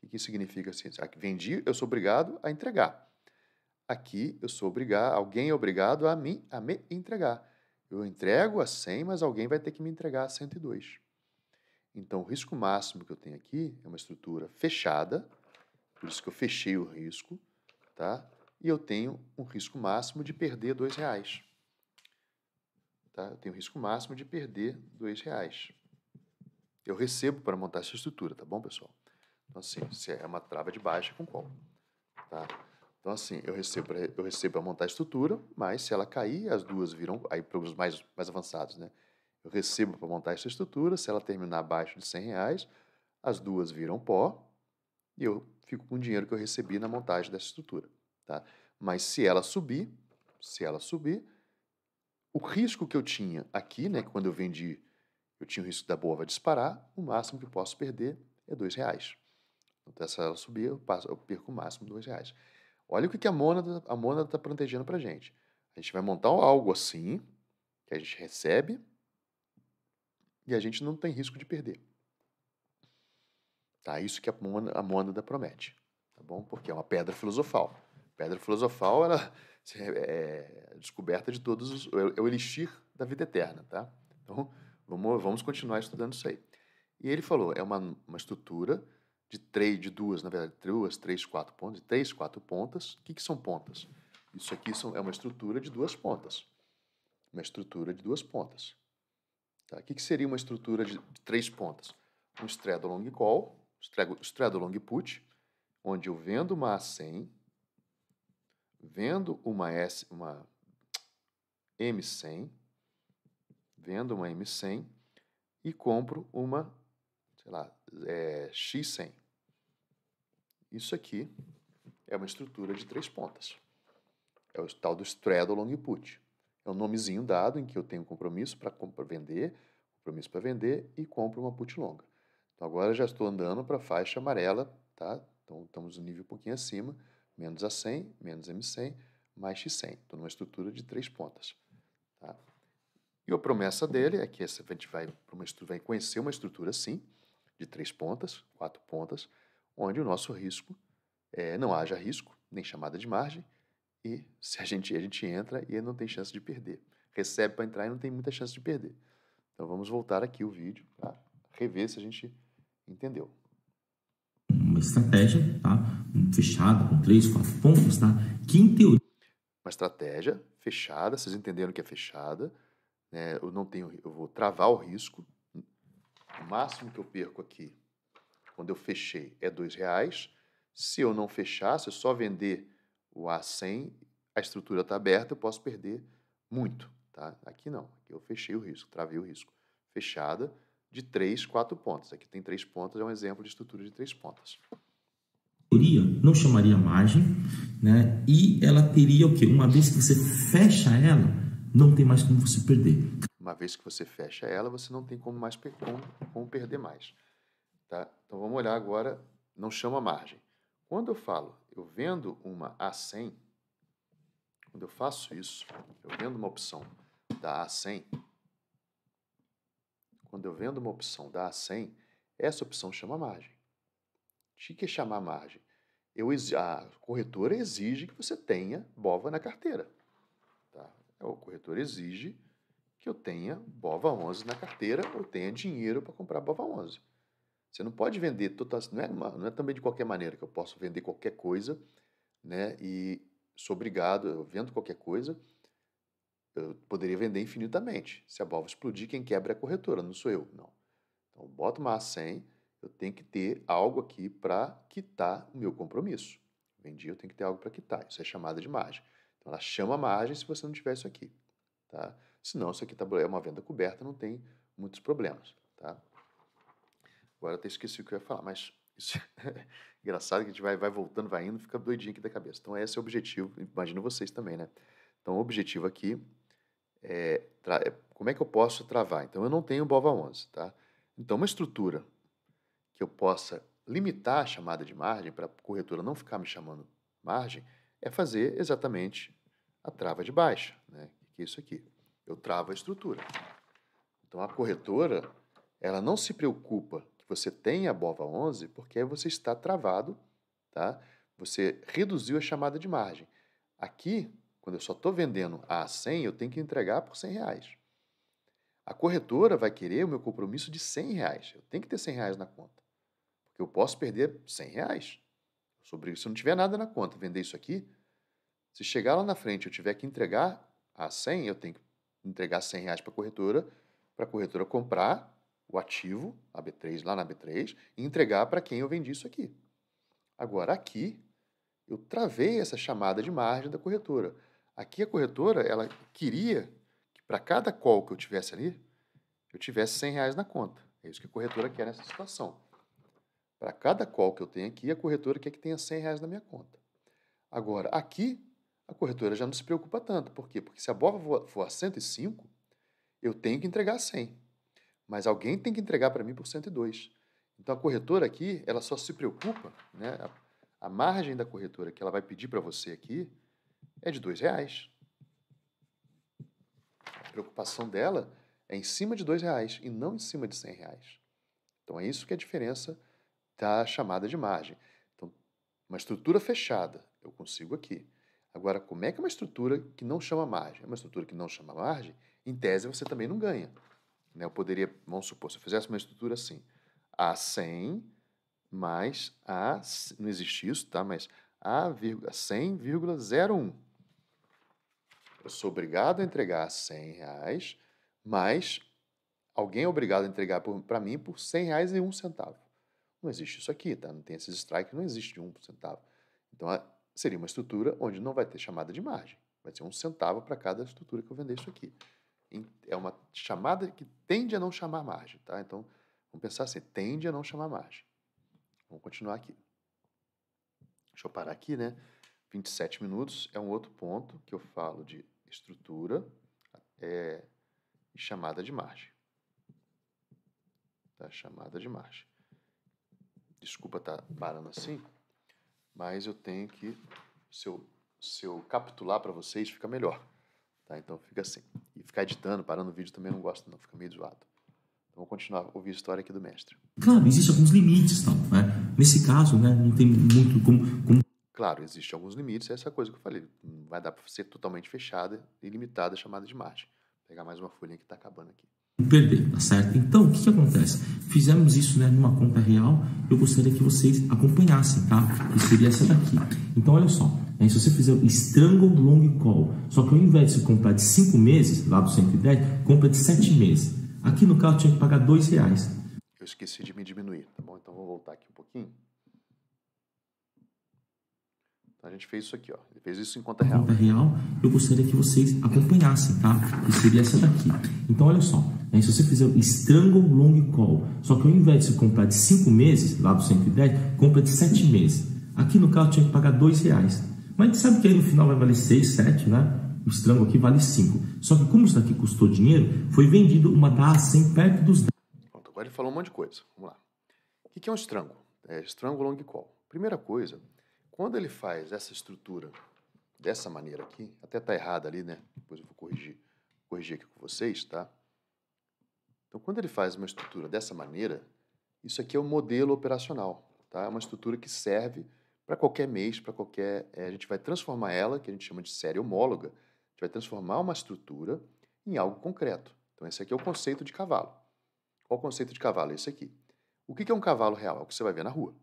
O que significa assim? Vendi, eu sou obrigado a entregar. Aqui eu sou obrigado, alguém é obrigado a me entregar. Eu entrego a 100, mas alguém vai ter que me entregar a 102. Então, o risco máximo que eu tenho aqui é uma estrutura fechada, por isso que eu fechei o risco, tá? E eu tenho um risco máximo de perder R$ 2. Tá? Eu tenho um risco máximo de perder R$ 2. Eu recebo para montar essa estrutura, tá bom, pessoal? Então, assim, se é uma trava de baixa com call, tá? Então, assim, eu recebo para montar a estrutura, mas se ela cair, as duas viram, aí para os mais avançados, né? Eu recebo para montar essa estrutura, se ela terminar abaixo de R$ 100, as duas viram pó e eu fico com o dinheiro que eu recebi na montagem dessa estrutura, tá? Mas se ela subir, o risco que eu tinha aqui, né, quando eu vendi, eu tinha o risco da BOVA disparar, o máximo que eu posso perder é R$ 2. Então, se ela subir, eu perco o máximo de R$ 2. Olha o que a Mônada está protegendo para a gente. A gente vai montar algo assim, que a gente recebe e a gente não tem risco de perder. Tá? Isso que a Mônada promete. Tá bom? Porque é uma pedra filosofal. Pedra filosofal ela é a descoberta de todos os... É o elixir da vida eterna. Tá? Então, vamos continuar estudando isso aí. E ele falou, é uma estrutura de duas, na verdade, três, quatro pontas, O que são pontas? Isso aqui é uma estrutura de duas pontas. Uma estrutura de duas pontas. Tá? O que seria uma estrutura de três pontas? Um straddle long call, straddle long put, onde eu vendo uma A100, vendo uma M100, vendo uma M100 e compro uma, sei lá, X100. Isso aqui é uma estrutura de três pontas. É o tal do straddle long put. É um nomezinho dado em que eu tenho compromisso para vender e compro uma put longa. Então agora eu já estou andando para a faixa amarela, tá? Então estamos no nível um pouquinho acima, menos A100, menos M100, mais X100. Estou numa estrutura de três pontas. Tá? E a promessa dele é que a gente vai conhecer uma estrutura assim, de 3 pontas, 4 pontas, onde o nosso risco não haja risco, nem chamada de margem, e se a gente entra e não tem chance de perder. Recebe para entrar e não tem muita chance de perder. Então vamos voltar aqui o vídeo para rever se a gente entendeu. Uma estratégia, tá? Fechada, com 3, 4 pontos, tá? Que em teoria... Uma estratégia fechada, vocês entenderam que é fechada, né? Eu vou travar o risco. O máximo que eu perco aqui, quando eu fechei, é R$2. Se eu não fechar, se eu só vender o A100, a estrutura está aberta, eu posso perder muito, tá? Aqui não, aqui eu fechei o risco, travei o risco. Fechada de 3, 4 pontas. Aqui tem 3 pontas, é um exemplo de estrutura de 3 pontas. Teoria não chamaria margem, né? E ela teria o quê? Uma vez que você fecha ela, não tem mais como você perder. Uma vez que você fecha ela, você não tem como perder mais. Tá? Então vamos olhar agora, não chama margem. Quando eu falo, eu vendo uma A100, quando eu faço isso, eu vendo uma opção da A100, quando eu vendo uma opção da A100, essa opção chama margem. O que é chamar margem? A corretora exige que você tenha BOVA na carteira. Tá? O corretor exige que eu tenha BOVA 11 na carteira ou tenha dinheiro para comprar BOVA 11. Você não pode vender, não é também de qualquer maneira que eu posso vender qualquer coisa, né? E sou obrigado, eu vendo qualquer coisa, eu poderia vender infinitamente. Se a BOVA explodir, quem quebra é a corretora, não sou eu, não. Então, eu boto uma A100, eu tenho que ter algo aqui para quitar o meu compromisso. Vendi, eu tenho que ter algo para quitar. Isso é chamada de margem. Então, ela chama margem se você não tiver isso aqui. Tá? Senão, isso aqui é uma venda coberta, não tem muitos problemas. Tá? Agora eu até esqueci o que eu ia falar, mas isso é engraçado que a gente vai voltando, vai indo, fica doidinho aqui da cabeça. Então, esse é o objetivo, imagino vocês também, né? Então, o objetivo aqui como é que eu posso travar? Então, eu não tenho BOVA 11, tá? Então, uma estrutura que eu possa limitar a chamada de margem, para a corretora não ficar me chamando margem, é fazer exatamente a trava de baixa, né? Que é isso aqui. Eu travo a estrutura. Então, a corretora, ela não se preocupa que você tenha a BOVA 11, porque aí você está travado, tá? Você reduziu a chamada de margem. Aqui, quando eu só estou vendendo a 100, eu tenho que entregar por R$100. A corretora vai querer o meu compromisso de R$100. Eu tenho que ter R$100 na conta. Porque eu posso perder R$100. Se eu não tiver nada na conta, vender isso aqui, se chegar lá na frente eu tiver que entregar a 100, eu tenho que entregar R$100 para a corretora comprar o ativo, a B3, lá na B3, e entregar para quem eu vendi isso aqui. Agora, aqui, eu travei essa chamada de margem da corretora. Aqui a corretora, ela queria que para cada call que eu tivesse ali, eu tivesse R$100 na conta. É isso que a corretora quer nessa situação. Para cada call que eu tenho aqui, a corretora quer que tenha R$100 na minha conta. Agora, aqui, a corretora já não se preocupa tanto. Por quê? Porque se a BOVA for a 105, eu tenho que entregar 100. Mas alguém tem que entregar para mim por 102. Então, a corretora aqui, ela só se preocupa, né? A margem da corretora que ela vai pedir para você aqui é de R$2. A preocupação dela é em cima de R$2 e não em cima de R$100. Então, é isso que é a diferença da chamada de margem. Então, uma estrutura fechada, eu consigo aqui. Agora, como é que é uma estrutura que não chama margem? É uma estrutura que não chama margem, em tese você também não ganha. Né? Eu poderia, vamos supor, se eu fizesse uma estrutura assim, A100 mais A, não existe isso, tá? Mas A,100,01. Eu sou obrigado a entregar R$100, mas alguém é obrigado a entregar para mim por R$100,01. Não existe isso aqui, tá? Não tem esses strikes, não existe de 1 centavo. Então, seria uma estrutura onde não vai ter chamada de margem. Vai ser 1 centavo para cada estrutura que eu vender isso aqui. É uma chamada que tende a não chamar margem, tá? Então, vamos pensar assim, tende a não chamar margem. Vamos continuar aqui. Deixa eu parar aqui, né? 27 minutos é um outro ponto que eu falo de estrutura e chamada de margem. Tá? Chamada de margem. Desculpa estar parando assim, mas eu tenho que, se eu capitular para vocês, fica melhor. tá? Então fica assim. E ficar editando, parando o vídeo também não gosto não, fica meio zoado. Então vamos continuar a ouvir a história aqui do mestre. Claro, existem alguns limites, tal, né? Nesse caso, né, não tem muito como Claro, existem alguns limites, essa coisa que eu falei. Não vai dar para ser totalmente fechada e limitada, chamada de margem. Vou pegar mais uma folhinha que está acabando aqui. perder, tá certo? Então, o que acontece? Fizemos isso, né, numa conta real. Eu gostaria que vocês acompanhassem, tá? Que seria essa daqui. Então, olha só. Se você fizer o Strangle Long Call, só que ao invés de você comprar de 5 meses, lá do 110, compra de 7 meses. Aqui no caso, tinha que pagar R$2. Eu esqueci de me diminuir, tá bom? Então, vou voltar aqui um pouquinho. Então, a gente fez isso aqui, ó. Ele fez isso em conta real. Conta real, eu gostaria que vocês acompanhassem, tá? Que seria essa daqui. Então, olha só. Se você fizer o Strangle Long Call, só que ao invés de você comprar de 5 meses, lá do 110, compra de 7 meses. Aqui no caso, tinha que pagar R$2. Mas a gente sabe que aí no final vai valer 6, 7, né? O Strangle aqui vale 5. Só que como isso daqui custou dinheiro, foi vendido uma da A100 perto dos 10. Pronto, agora ele falou um monte de coisa. Vamos lá. O que é um Strangle? É Strangle Long Call. Primeira coisa, quando ele faz essa estrutura dessa maneira aqui, até tá errado ali, né? Depois eu vou corrigir aqui com vocês, tá? Então, quando ele faz uma estrutura dessa maneira, isso aqui é um modelo operacional, tá? É uma estrutura que serve para qualquer mês, para qualquer... a gente vai transformar ela, que a gente chama de série homóloga, a gente vai transformar uma estrutura em algo concreto. Então, esse aqui é o conceito de cavalo. Qual o conceito de cavalo? Esse aqui. O que é um cavalo real? É o que você vai ver na rua.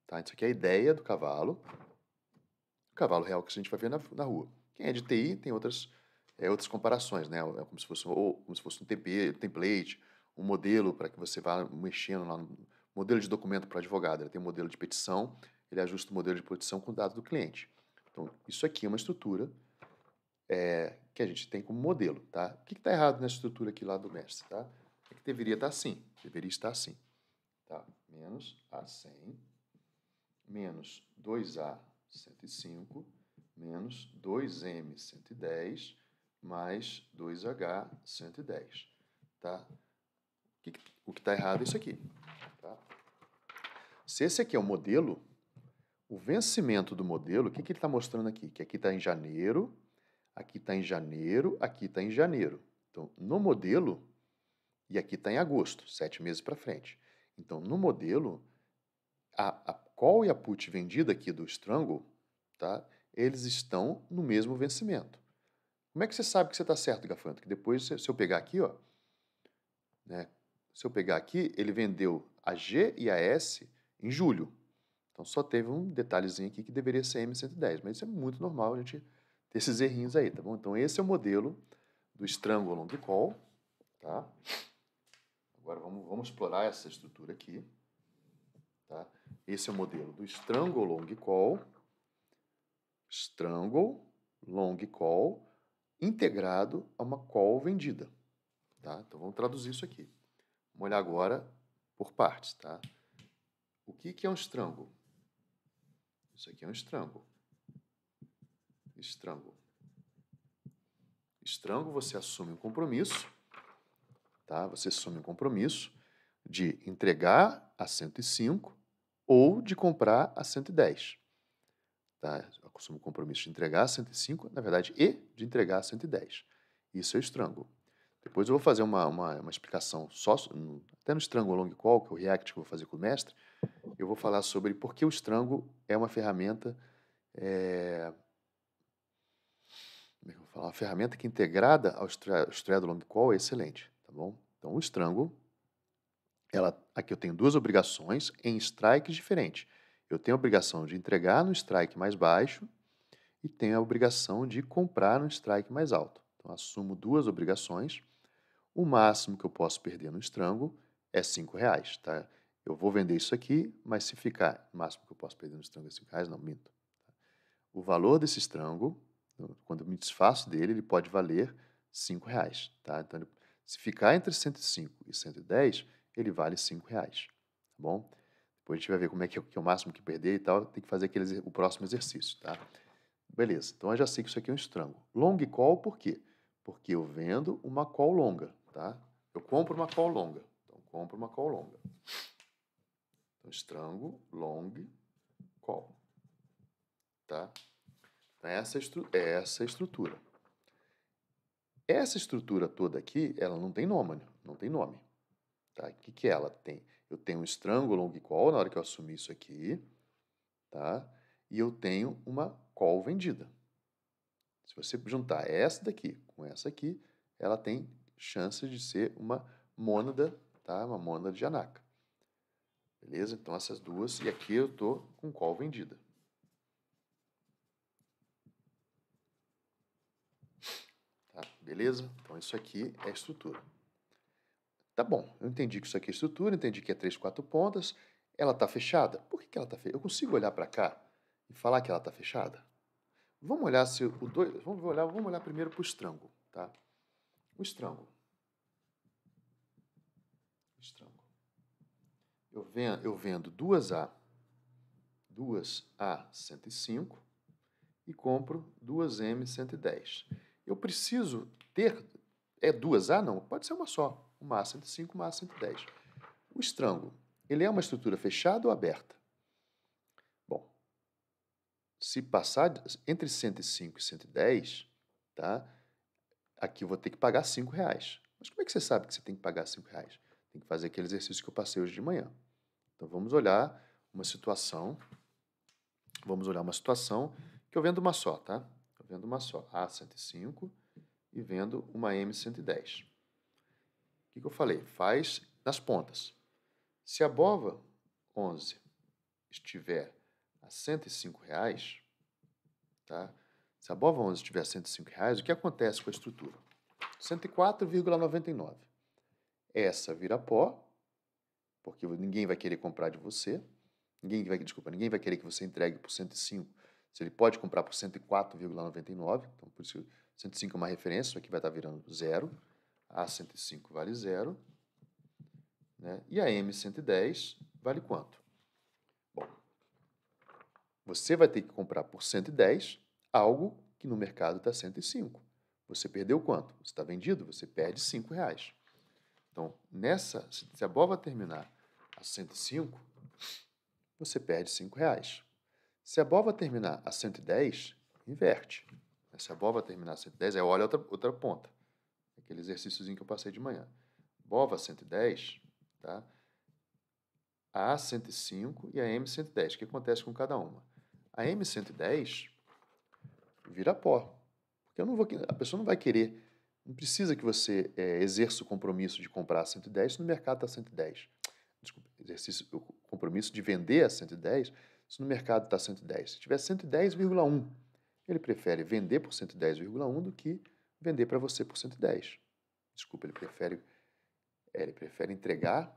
Tá? Isso aqui é a ideia do cavalo. O cavalo real que a gente vai ver na rua. Quem é de TI tem outras comparações, né? É como se fosse um template, um modelo para que você vá mexendo lá no modelo de documento para advogado. Ele tem um modelo de petição, ele ajusta o modelo de petição com o dado do cliente. Então, isso aqui é uma estrutura que a gente tem como modelo, tá? O que está errado nessa estrutura aqui lá do mestre, tá? É que deveria estar assim, tá? Menos A100, menos 2A105, menos 2M110, mais 2H110, tá? O que está errado é isso aqui, tá? Se esse aqui é o modelo, o vencimento do modelo, o que ele está mostrando aqui? Que aqui está em janeiro, aqui está em janeiro, aqui está em janeiro. Então, no modelo, e aqui está em agosto, 7 meses para frente. Então, no modelo, a call e a put vendida aqui do Strangle, tá? Eles estão no mesmo vencimento. Como é que você sabe que você está certo, Gafanto? Que depois, se eu pegar aqui, ó, né? Se eu pegar aqui, ele vendeu a G e a S em julho. Então, só teve um detalhezinho aqui que deveria ser M110, mas isso é muito normal a gente ter esses errinhos aí, tá bom? Então, esse é o modelo do Strangle Long Call, tá? Agora, vamos explorar essa estrutura aqui, tá? Esse é o modelo do Strangle Long Call, integrado a uma call vendida, tá? Então, vamos traduzir isso aqui. Vamos olhar agora por partes, tá? O que é um Strangle? Isso aqui é um Strangle. Strangle, você assume um compromisso, tá? Você assume um compromisso de entregar a 105 ou de comprar a 110. Tá? Eu assumo o compromisso de entregar a 105, na verdade, e de entregar a 110. Isso é o Strangle. Depois eu vou fazer uma explicação só, até no Strangle Long Call, que é o React que eu vou fazer com o mestre, eu vou falar sobre por que o Strangle é uma ferramenta uma ferramenta que integrada ao Straddle Long Call é excelente, tá bom? Então, o Strangle, aqui eu tenho duas obrigações em strikes diferentes. Eu tenho a obrigação de entregar no strike mais baixo e tenho a obrigação de comprar no strike mais alto. Então, assumo duas obrigações. O máximo que eu posso perder no Strangle é R$5, tá? Eu vou vender isso aqui, mas se ficar, o máximo que eu posso perder no Strangle é R$5, não, minto. O valor desse Strangle, quando eu me desfaço dele, ele pode valer R$5, tá? Então, se ficar entre 105 e 110, ele vale R$5, tá bom? Depois a gente vai ver como é que é o máximo que perder e tal, tem que fazer o próximo exercício, tá? Beleza, então eu já sei que isso aqui é um Strangle. Long Call, por quê? Porque eu vendo uma call longa, tá? Eu compro uma call longa. Então, compro uma call longa. Então, Strangle Long Call, tá? Então, essa é essa estrutura. Essa estrutura toda aqui, ela não tem nome, não tem nome. Tá? O que ela tem? Eu tenho um strangle long call na hora que eu assumir isso aqui, tá? E eu tenho uma call vendida. Se você juntar essa daqui com essa aqui, ela tem chance de ser uma mônada, tá? Uma mônada de Hanaka. Beleza? Então essas duas, e aqui eu tô com call vendida. Tá? Beleza? Então isso aqui é estrutura. Tá bom, eu entendi que isso aqui é estrutura, entendi que é 3, 4 pontas. Ela está fechada? Por que ela está fechada? Eu consigo olhar para cá e falar que ela está fechada? Vamos olhar se o dois, vamos olhar primeiro para o estrango, tá? O estrango. Eu vendo duas A 105 e compro duas M 110. Eu preciso ter duas A? Não, pode ser uma só, uma A 105, uma A 110. O estrango, ele é uma estrutura fechada ou aberta? Bom, se passar entre 105 e 110, tá? Aqui eu vou ter que pagar R$5. Mas como é que você sabe que você tem que pagar R$5? Tem que fazer aquele exercício que eu passei hoje de manhã. Então vamos olhar uma situação. Vamos olhar uma situação que eu vendo uma só, tá? Eu vendo uma só, A105 e vendo uma M110. O que eu falei? Faz nas pontas. Se a BOVA 11 estiver a R$105, tá? Se a BOVA 11 estiver a R$105, o que acontece com a estrutura? 104,99. Essa vira pó, porque ninguém vai querer comprar de você. Ninguém vai querer que você entregue por 105. Se ele pode comprar por 104,99, então por isso 105 é uma referência, isso aqui vai estar virando zero. A 105 vale zero, né? E a M110 vale quanto? Bom, você vai ter que comprar por 110 algo que no mercado está 105. Você perdeu quanto? Você está vendido, você perde R$5. Então, se a BOVA terminar a 105, você perde R$5. Se a BOVA terminar a 110, inverte. Se a BOVA terminar a 110, aí olha outra ponta. Aquele exercíciozinho que eu passei de manhã. BOVA 110, tá? A A105 e a M110. O que acontece com cada uma? A M110 vira pó. Porque a pessoa não vai querer, não precisa que você exerça o compromisso de comprar a 110 se no mercado está 110. Desculpa, o compromisso de vender a 110 se no mercado está 110. Se tiver 110,1, ele prefere vender por 110,1 do que vender para você por 110. Desculpa, ele prefere entregar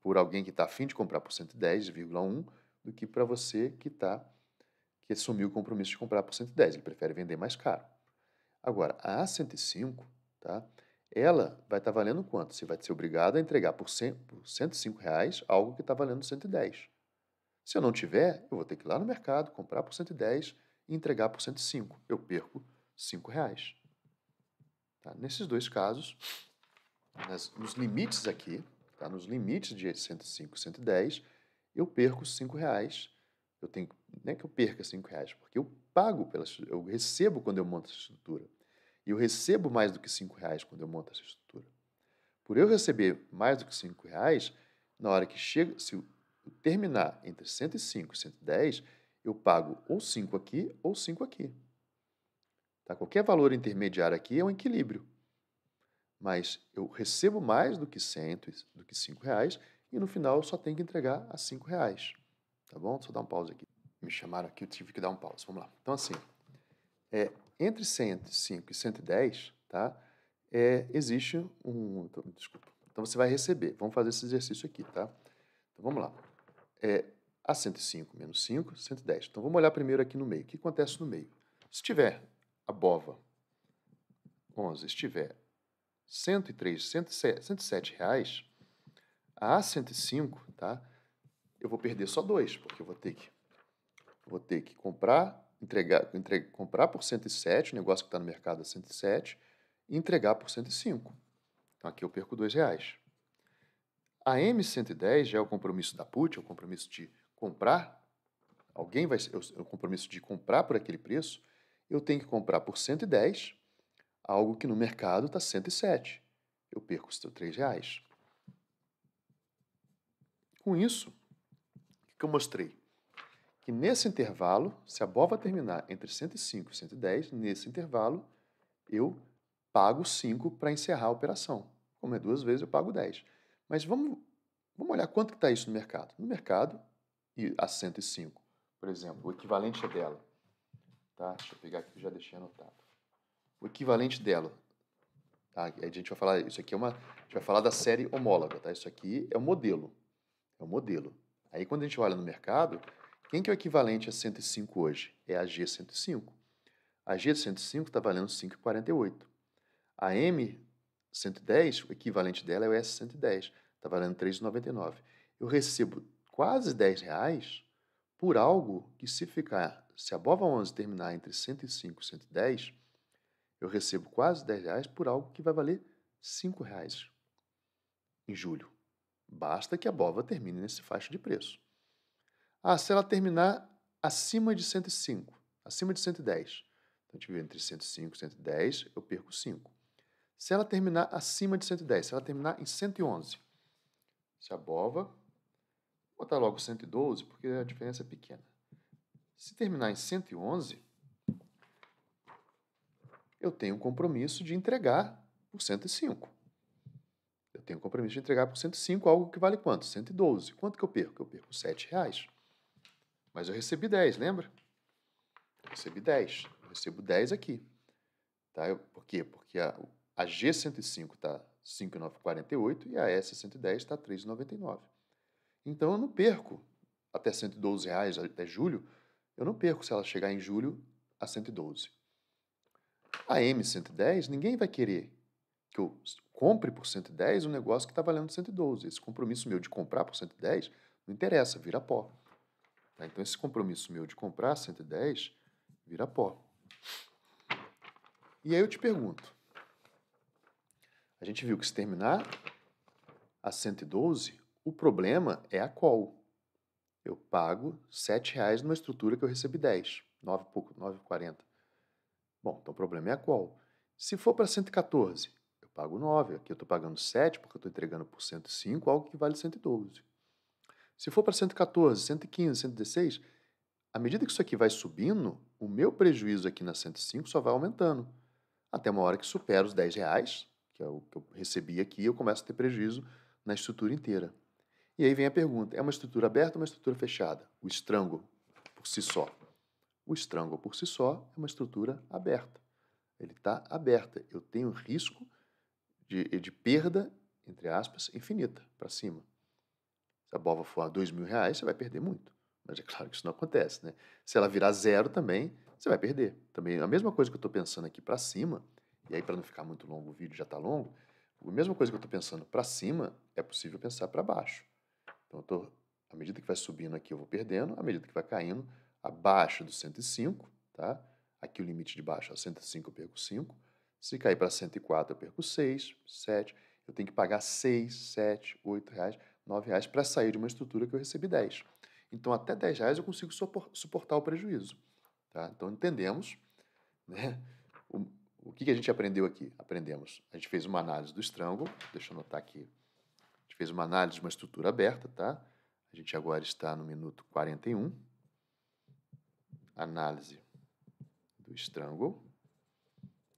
por alguém que está afim de comprar por 110,1 do que para você que assumiu o compromisso de comprar por 110. Ele prefere vender mais caro. Agora, a A105, tá? Ela vai estar valendo quanto? Você vai ser obrigado a entregar por R$105 algo que está valendo 110. Se eu não tiver, eu vou ter que ir lá no mercado, comprar por 110 e entregar por 105. Eu perco R$5. Tá? Nesses dois casos, nos limites aqui, tá? Nos limites de 105 e 110, eu perco R$5. Não é que eu perca R$5, porque eu eu recebo quando eu monto essa estrutura. E eu recebo mais do que R$5 quando eu monto essa estrutura. Por eu receber mais do que R$5, na hora que chega, se eu terminar entre 105 e 110, eu pago ou 5 aqui ou 5 aqui. Tá? Qualquer valor intermediário aqui é um equilíbrio. Mas eu recebo mais do que R$5 e no final eu só tenho que entregar a R$5. Tá bom? Deixa eu dar um pause aqui. Me chamaram aqui, eu tive que dar um pause. Vamos lá. Então, assim, entre 105 e 110, tá? Existe desculpa. Então, você vai receber. Vamos fazer esse exercício aqui, tá? Então, vamos lá. A 105 menos 5, 110. Então, vamos olhar primeiro aqui no meio. O que acontece no meio? Se tiver a BOVA 11, estiver 103, 107 reais, a A105, tá? Eu vou perder só 2, porque eu vou ter que comprar, comprar por 107, o negócio que está no mercado é 107, e entregar por 105. Então aqui eu perco R$2. A M110 já é o compromisso da put, é o compromisso de comprar. É o compromisso de comprar por aquele preço. Eu tenho que comprar por 110, algo que no mercado está 107. Eu perco os R$3. Com isso, o que eu mostrei? Que nesse intervalo, se a BOVA terminar entre 105 e 110, nesse intervalo, eu pago 5 para encerrar a operação. Como é 2 vezes, eu pago 10. Mas vamos olhar quanto está isso no mercado. No mercado, e a 105, por exemplo, o equivalente dela. Tá? Deixa eu pegar aqui que eu já deixei anotado. O equivalente dela. Tá? A gente vai falar, isso aqui a gente vai falar da série homóloga. Tá? Isso aqui é o modelo. É o modelo. Aí quando a gente olha no mercado, quem que é o equivalente a 105 hoje? É a G105. A G105 está valendo 5,48. A M110, o equivalente dela é o S110, está valendo 3,99. Eu recebo quase R$10 por algo que se a BOVA 11 terminar entre 105 e 110, eu recebo quase R$10 por algo que vai valer R$5 em julho. Basta que a BOVA termine nesse faixa de preço. Se ela terminar acima de 105, acima de 110, então a gente vê entre 105 e 110, eu perco 5. Se ela terminar acima de 110, se ela terminar em 111, se a BOVA, vou botar logo 112, porque a diferença é pequena. Se terminar em 111, eu tenho um compromisso de entregar por 105. Eu tenho um compromisso de entregar por 105, algo que vale quanto? 112. Quanto que eu perco? Eu perco R$7. Mas eu recebi 10, lembra? Eu recebi 10. Eu recebo 10 aqui. Tá? Por quê? Porque a G105 está 5,948 e a S110 está 3,99. Então eu não perco até R$112 até julho, eu não perco se ela chegar em julho a 112. A M110, ninguém vai querer que eu compre por 110 um negócio que está valendo 112. Esse compromisso meu de comprar por 110 não interessa, vira pó. Tá? Então esse compromisso meu de comprar 110 vira pó. E aí eu te pergunto, a gente viu que se terminar a 112, o problema é a call. Eu pago R$7 numa estrutura que eu recebi 10, 9 pouco, 9,40. Bom, então o problema é a call. Se for para 114, eu pago 9. Aqui eu estou pagando 7 porque eu estou entregando por 105, algo que vale 112. Se for para 114, 115, 116, à medida que isso aqui vai subindo, o meu prejuízo aqui na 105 só vai aumentando. Até uma hora que supera os R$10, que é o que eu recebi aqui, eu começo a ter prejuízo na estrutura inteira. E aí vem a pergunta, é uma estrutura aberta ou uma estrutura fechada? O strangle, por si só. O strangle, por si só, é uma estrutura aberta. Ele está aberta. Eu tenho risco de perda, entre aspas, infinita, para cima. Se a BOVA for a R$2.000, você vai perder muito. Mas é claro que isso não acontece, né? Se ela virar zero também, você vai perder. Também a mesma coisa que eu estou pensando aqui para cima, e aí para não ficar muito longo, o vídeo já está longo, a mesma coisa que eu estou pensando para cima, é possível pensar para baixo. Então, à medida que vai subindo aqui, eu vou perdendo, à medida que vai caindo, abaixo do 105, tá? Aqui o limite de baixo é 105, eu perco 5. Se cair para 104, eu perco 6, 7. Eu tenho que pagar 6, 7, 8 reais, 9 reais para sair de uma estrutura que eu recebi 10. Então, até 10 reais eu consigo suportar o prejuízo. Tá? Então, entendemos, né? O que a gente aprendeu aqui? Aprendemos, a gente fez uma análise do strangle, deixa eu anotar aqui. A gente fez uma análise de uma estrutura aberta, tá? A gente agora está no minuto 41. Análise do strangle,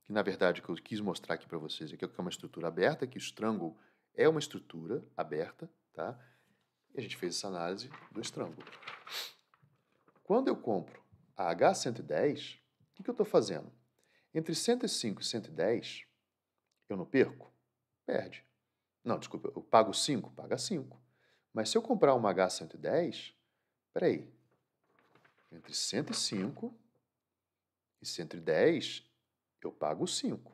que na verdade o que eu quis mostrar aqui para vocês é que é uma estrutura aberta, que o strangle é uma estrutura aberta, tá? E a gente fez essa análise do strangle. Quando eu compro a H110, o que eu estou fazendo? Entre 105 e 110, eu não perco? Perde. Não, desculpa, eu pago 5? Paga 5. Mas se eu comprar uma H110, peraí, entre 105 e 110, eu pago 5.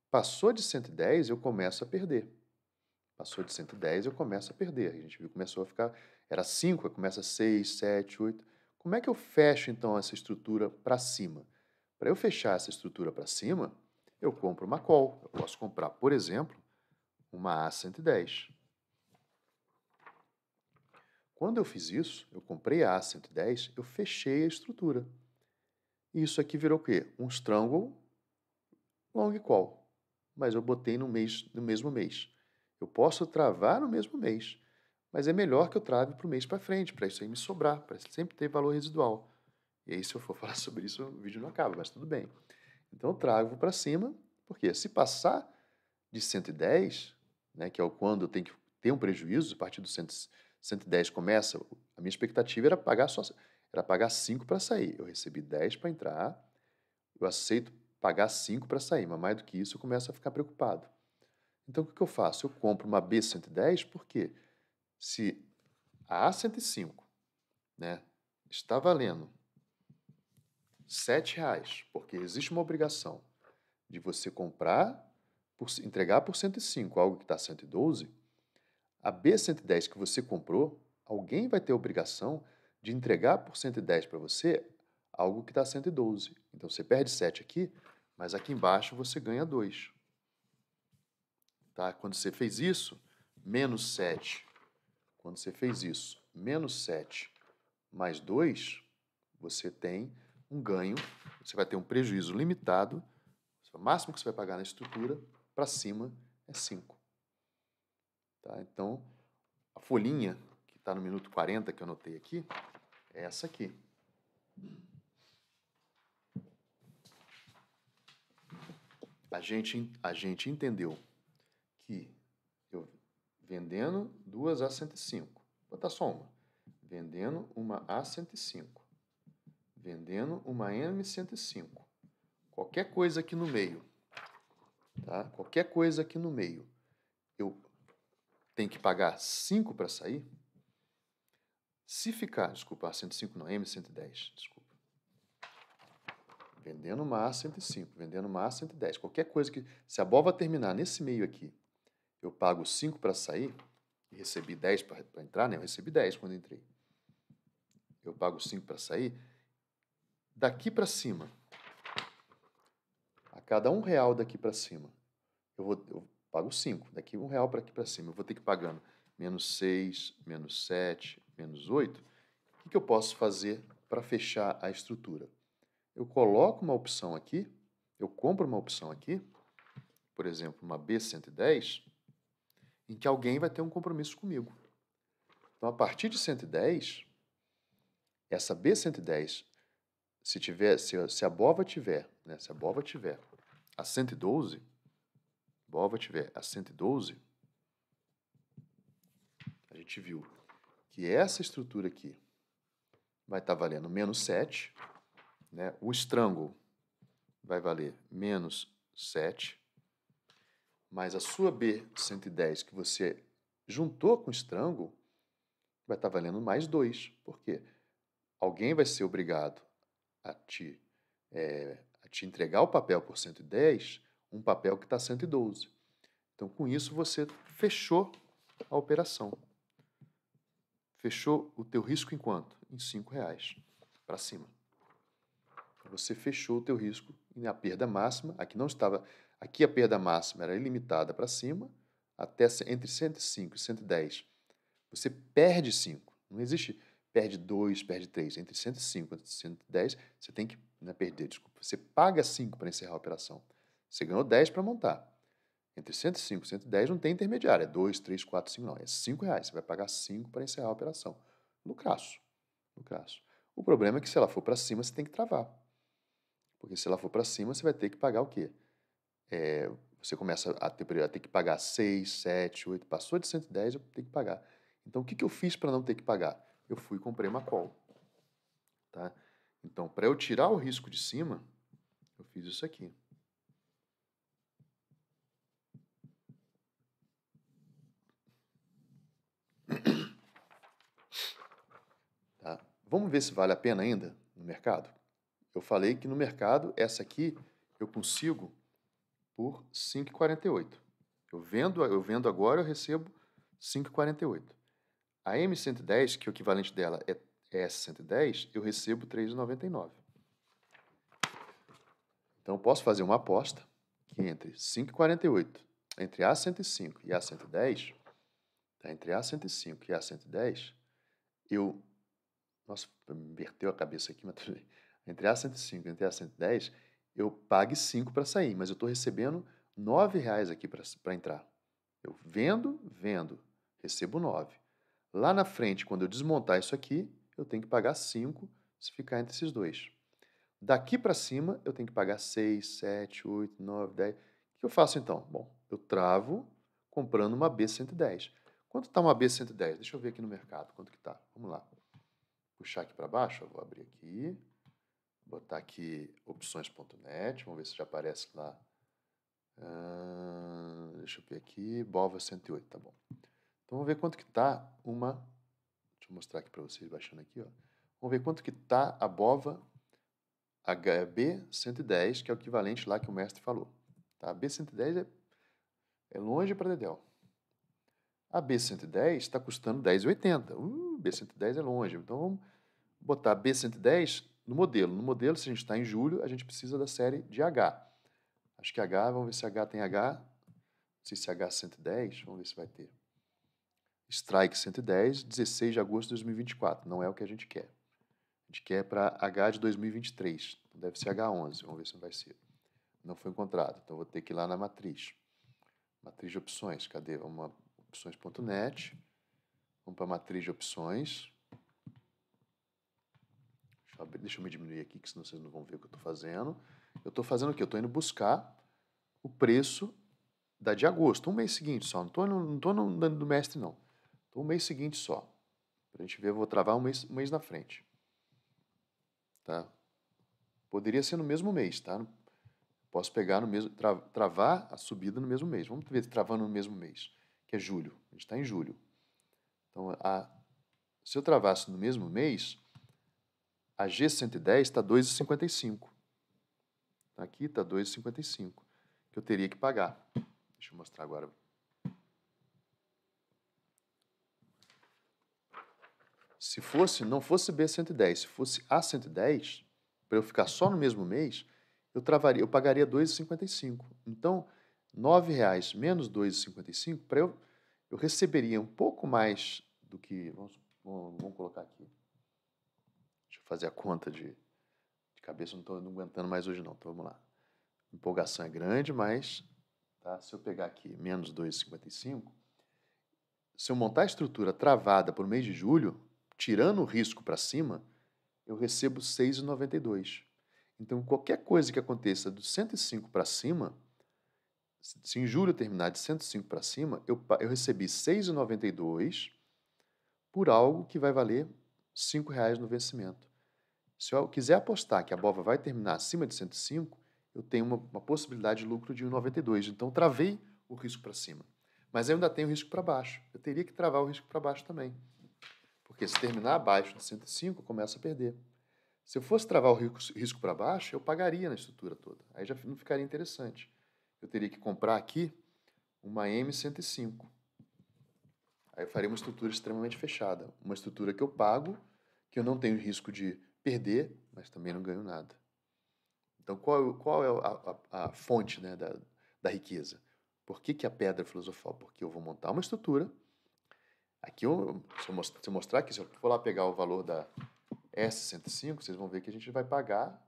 Passou de 110, eu começo a perder. Passou de 110, eu começo a perder. A gente viu que começou a ficar... Era 5, começa 6, 7, 8. Como é que eu fecho, então, essa estrutura para cima? Para eu fechar essa estrutura para cima, eu compro uma call. Eu posso comprar, por exemplo, uma A110. Quando eu fiz isso, eu comprei a A110, eu fechei a estrutura. E isso aqui virou o quê? Um strangle long call, mas eu botei no mesmo mês. Eu posso travar no mesmo mês, mas é melhor que eu trave para o mês para frente, para isso aí me sobrar, para sempre ter valor residual. E aí, se eu for falar sobre isso, o vídeo não acaba, mas tudo bem. Então, eu trago para cima, porque se passar de 110, né, que é o quando eu tenho que ter um prejuízo, a partir do 110 começa, a minha expectativa era pagar 5 para sair. Eu recebi 10 para entrar, eu aceito pagar 5 para sair, mas mais do que isso eu começo a ficar preocupado. Então, o que eu faço? Eu compro uma B110, porque se a A105, né, está valendo R$7, porque existe uma obrigação de você entregar por 105 algo que está 112, a B110 que você comprou, alguém vai ter a obrigação de entregar por 110 para você algo que está 112. Então você perde 7 aqui, mas aqui embaixo você ganha 2. Tá? Quando você fez isso, menos 7. Quando você fez isso, menos 7 mais 2, você tem um ganho, você vai ter um prejuízo limitado. O máximo que você vai pagar na estrutura, para cima, é 5. Tá? Então, a folhinha, que está no minuto 40, que eu anotei aqui, é essa aqui. A gente entendeu que eu vendendo duas A105, vou botar só uma, vendendo uma A105, vendendo uma M105, qualquer coisa aqui no meio, tá? Qualquer coisa aqui no meio, eu tenho que pagar 5 para sair. Se ficar, desculpa, A105 não, M110, desculpa. Vendendo uma A105, vendendo uma A110, qualquer coisa que, se a bola terminar nesse meio aqui, eu pago 5 para sair, e recebi 10 para entrar, né? Eu recebi 10 quando entrei. Eu pago 5 para sair. Daqui para cima, a cada R$1 daqui para cima, eu pago 5. Daqui R$1 para aqui para cima, eu vou ter que ir pagando menos 6, menos 7, menos 8. O que eu posso fazer para fechar a estrutura? Eu coloco uma opção aqui, eu compro uma opção aqui, por exemplo, uma B110, em que alguém vai ter um compromisso comigo. Então, a partir de 110, essa B110, se a BOVA tiver, né, se a BOVA tiver a 112, BOVA tiver a 112, a gente viu que essa estrutura aqui vai estar valendo menos 7, né? O strangle vai valer menos 7, mas a sua B110 que você juntou com o strangle vai estar valendo mais 2. Por quê? Alguém vai ser obrigado a te entregar o papel por 110, um papel que está 112. Então, com isso, você fechou a operação. Fechou o teu risco em quanto? Em R$5 para cima. Você fechou o teu risco e a perda máxima, aqui a perda máxima era ilimitada para cima, até entre 105 e 110. Você perde 5. Não existe perde 2, perde 3. Entre 105 e 110, você tem que perder, desculpa. Você paga 5 para encerrar a operação. Você ganhou 10 para montar. Entre 105 e 110 não tem intermediário. É 2, 3, 4, 5, não. É R$5. Você vai pagar 5 para encerrar a operação. Lucraço. Lucraço. O problema é que se ela for para cima, você tem que travar. Porque se ela for para cima, você vai ter que pagar o quê? Você começa a ter que pagar 6, 7, 8. Passou de 110, eu tenho que pagar. Então, o que eu fiz para não ter que pagar? Eu fui e comprei uma call. Tá? Então, para eu tirar o risco de cima, eu fiz isso aqui. Tá? Vamos ver se vale a pena ainda no mercado? Eu falei que no mercado, essa aqui eu consigo por 5,48. Eu vendo agora, eu recebo 5,48. A M110, que o equivalente dela é S110, eu recebo 3,99. Então, eu posso fazer uma aposta que entre 5,48, entre A105 e A110, tá? Entre A105 e A110, nossa, me inverteu a cabeça aqui, mas tudo bem. Entre A105 e entre A110, eu pague 5 para sair, mas eu estou recebendo R$ 9,00 aqui para entrar. Eu vendo, recebo 9. Lá na frente, quando eu desmontar isso aqui, eu tenho que pagar 5 se ficar entre esses dois. Daqui para cima, eu tenho que pagar 6, 7, 8, 9, 10. O que eu faço então? Bom, eu travo comprando uma B110. Quanto está uma B110? Deixa eu ver aqui no mercado quanto que está. Vamos lá. Puxar aqui para baixo, eu vou abrir aqui, botar aqui opções.net, vamos ver se já aparece lá. Deixa eu ver aqui, BOVA 108, tá bom. Então vamos ver quanto que está uma... Deixa eu mostrar aqui para vocês, baixando aqui, ó. Vamos ver quanto que está a BOVA HB110, que é o equivalente lá que o mestre falou. Tá? A B110 é longe para dedéu. A B110 está custando R$10,80. B110 é longe. Então vamos botar a B110 no modelo. No modelo, se a gente está em julho, a gente precisa da série de H. Acho que H, vamos ver se H tem H. Não sei se H110, vamos ver se vai ter. Strike 110, 16 de agosto de 2024. Não é o que a gente quer. A gente quer para H de 2023. Deve ser H11. Vamos ver se não vai ser. Não foi encontrado. Então vou ter que ir lá na matriz. Matriz de opções. Cadê? Vamos opções.net. Vamos para a matriz de opções. Deixa eu me diminuir aqui, que senão vocês não vão ver o que eu estou fazendo. Eu estou fazendo o quê? Eu estou indo buscar o preço da de agosto, um mês seguinte só. Não estou no mestre, não. Estou um mês seguinte só. Para a gente ver, eu vou travar um mês na frente. Tá? Poderia ser no mesmo mês, tá? Posso pegar no mesmo, travar a subida no mesmo mês. Vamos ver travando no mesmo mês, que é julho. A gente está em julho. Então, se eu travasse no mesmo mês, a G110 está 2,55. Aqui está 2,55, que eu teria que pagar. Deixa eu mostrar agora. Se não fosse B110, se fosse A110, para eu ficar só no mesmo mês, eu pagaria 2,55. Então, R$ 9,00 menos 2,55, para eu receberia um pouco mais do que... Vamos colocar aqui. Deixa eu fazer a conta de cabeça, não estou aguentando mais hoje não, então vamos lá. A empolgação é grande, mas tá, se eu pegar aqui menos 2,55, se eu montar a estrutura travada por mês de julho, tirando o risco para cima, eu recebo 6,92. Então, qualquer coisa que aconteça do 105 para cima, se em julho terminar de 105 para cima, eu recebi 6,92 por algo que vai valer R$ 5,00 no vencimento. Se eu quiser apostar que a BOVA vai terminar acima de 105, eu tenho uma possibilidade de lucro de 1,92. Então, travei o risco para cima. Mas eu ainda tenho o risco para baixo. Eu teria que travar o risco para baixo também. Porque se terminar abaixo de 105, eu começo a perder. Se eu fosse travar o risco para baixo, eu pagaria na estrutura toda. Aí já não ficaria interessante. Eu teria que comprar aqui uma M105. Aí eu faria uma estrutura extremamente fechada. Uma estrutura que eu pago, que eu não tenho risco de perder, mas também não ganho nada. Então, qual é a fonte, né, da riqueza? Por que a pedra filosofal? Porque eu vou montar uma estrutura. Aqui, se eu mostrar aqui, se eu for lá pegar o valor da S105, vocês vão ver que a gente vai pagar,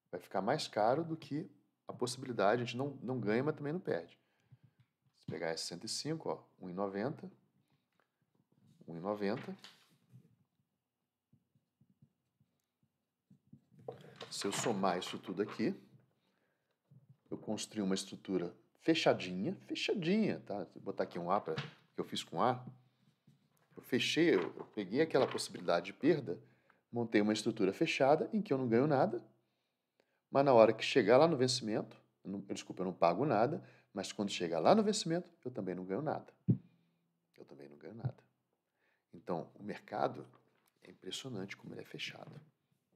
vai ficar mais caro do que a possibilidade. A gente não ganha, mas também não perde. Se pegar S105, ó, 1,90, 1,90. Se eu somar isso tudo aqui, eu construí uma estrutura fechadinha, tá? Vou botar aqui um A, que eu fiz com A. Eu fechei, eu peguei aquela possibilidade de perda, montei uma estrutura fechada em que eu não ganho nada, mas na hora que chegar lá no vencimento, eu não pago nada, mas quando chegar lá no vencimento, eu também não ganho nada. Então, o mercado é impressionante como ele é fechado.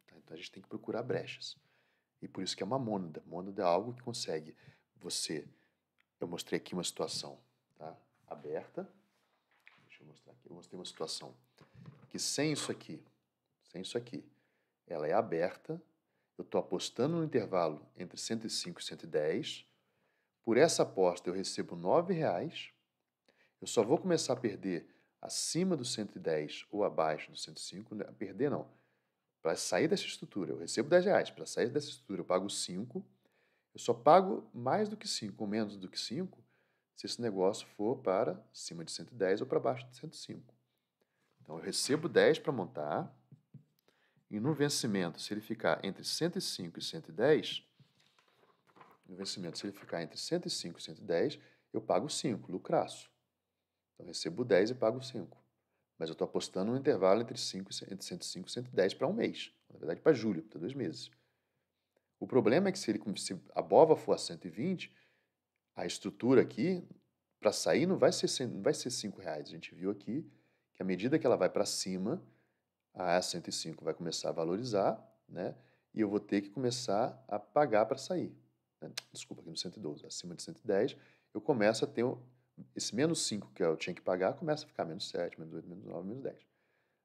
Tá? Então, a gente tem que procurar brechas. E por isso que é uma mônada. Mônada é algo que consegue Eu mostrei aqui uma situação, tá? Aberta. Deixa eu mostrar aqui. Eu mostrei uma situação que sem isso aqui, ela é aberta. Eu estou apostando no intervalo entre 105 e 110. Por essa aposta eu recebo R$ 9,00. Eu só vou começar a perder acima do 110 ou abaixo do 105. Perder não. Para sair dessa estrutura, eu recebo R$10. Para sair dessa estrutura, eu pago 5. Eu só pago mais do que 5 ou menos do que 5 se esse negócio for para cima de 110 ou para baixo de 105. Então, eu recebo 10 para montar, e no vencimento, se ele ficar entre 105 e 110, no vencimento, se ele ficar entre 105 e 110, eu pago 5, lucraço. Então, eu recebo 10 e pago 5. Mas eu estou apostando no intervalo entre 105 e 110 para um mês. Na verdade, para julho, para 2 meses. O problema é que se a BOVA for a 120, a estrutura aqui, para sair, não vai ser R$5. A gente viu aqui que à medida que ela vai para cima, a 105 vai começar a valorizar, né? E eu vou ter que começar a pagar para sair. Né? Desculpa, aqui no 112. Acima de 110, eu começo a ter esse menos 5 que eu tinha que pagar, começa a ficar menos 7, menos 8, menos 9, menos 10.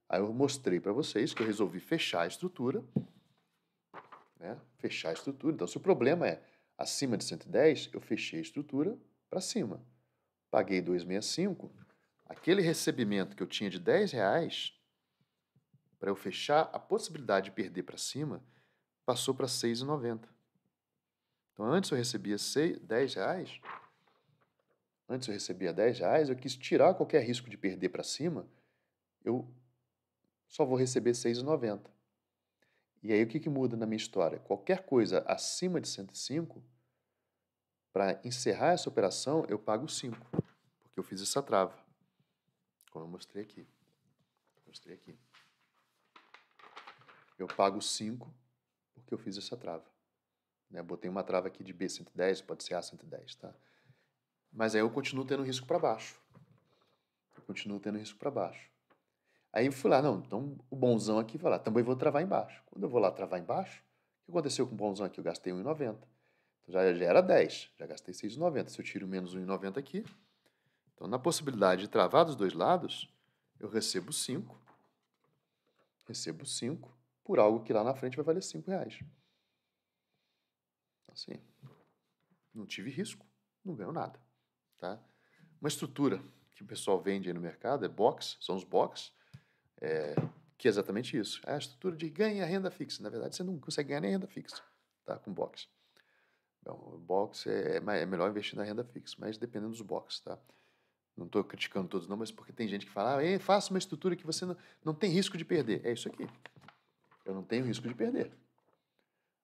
Aí eu mostrei para vocês que eu resolvi fechar a estrutura, né? Fechar a estrutura. Então, se o problema é acima de 110, eu fechei a estrutura para cima. Paguei 265, aquele recebimento que eu tinha de R$10, para eu fechar, a possibilidade de perder para cima passou para R$6,90. Então, antes eu recebia R$10, antes eu recebia R$10, eu quis tirar qualquer risco de perder para cima, eu só vou receber R$6,90. E aí o que muda na minha história? Qualquer coisa acima de 105, para encerrar essa operação, eu pago 5, porque eu fiz essa trava, como eu mostrei aqui. Eu pago 5 porque eu fiz essa trava. Né? Botei uma trava aqui de B110, pode ser A110, tá? Mas aí eu continuo tendo risco para baixo. Aí eu fui lá, não, então o bonzão aqui vai lá, também vou travar embaixo. Quando eu vou lá travar embaixo, o que aconteceu com o bonzão aqui? Eu gastei R$1,90. Então já era 10, já gastei R$6,90. Se eu tiro menos R$1,90 aqui, então na possibilidade de travar dos dois lados, eu recebo 5. Por algo que lá na frente vai valer R$5. Assim, não tive risco, não ganho nada. Tá? Uma estrutura que o pessoal vende aí no mercado é box, são os box, que é exatamente isso. É a estrutura de ganha renda fixa. Na verdade, você não consegue ganhar nem renda fixa, tá? Com box. Então, o box é melhor investir na renda fixa, mas dependendo dos box, tá? Não estou criticando todos não, mas porque tem gente que fala, faça uma estrutura que você não tem risco de perder. É isso aqui. Eu não tenho risco de perder,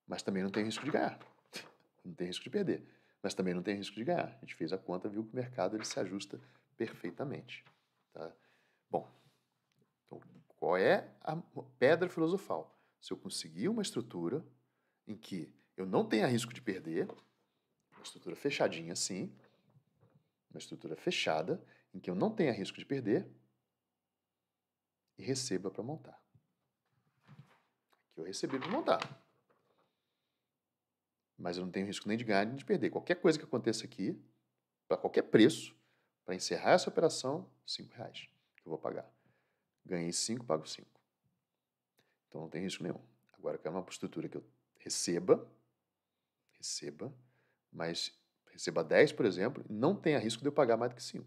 mas também não tenho risco de ganhar. Não tem risco de perder, mas também não tem risco de ganhar. A gente fez a conta, viu que o mercado ele se ajusta perfeitamente. Tá? Bom, então, qual é a pedra filosofal? Se eu conseguir uma estrutura em que eu não tenha risco de perder, uma estrutura fechadinha assim, uma estrutura fechada, em que eu não tenha risco de perder e receba para montar. Aqui eu recebi para montar. Mas eu não tenho risco nem de ganhar nem de perder. Qualquer coisa que aconteça aqui, para qualquer preço, para encerrar essa operação, R$5 que eu vou pagar. Ganhei 5, pago 5. Então não tem risco nenhum. Agora eu quero uma estrutura que eu receba, mas receba 10, por exemplo, e não tenha risco de eu pagar mais do que 5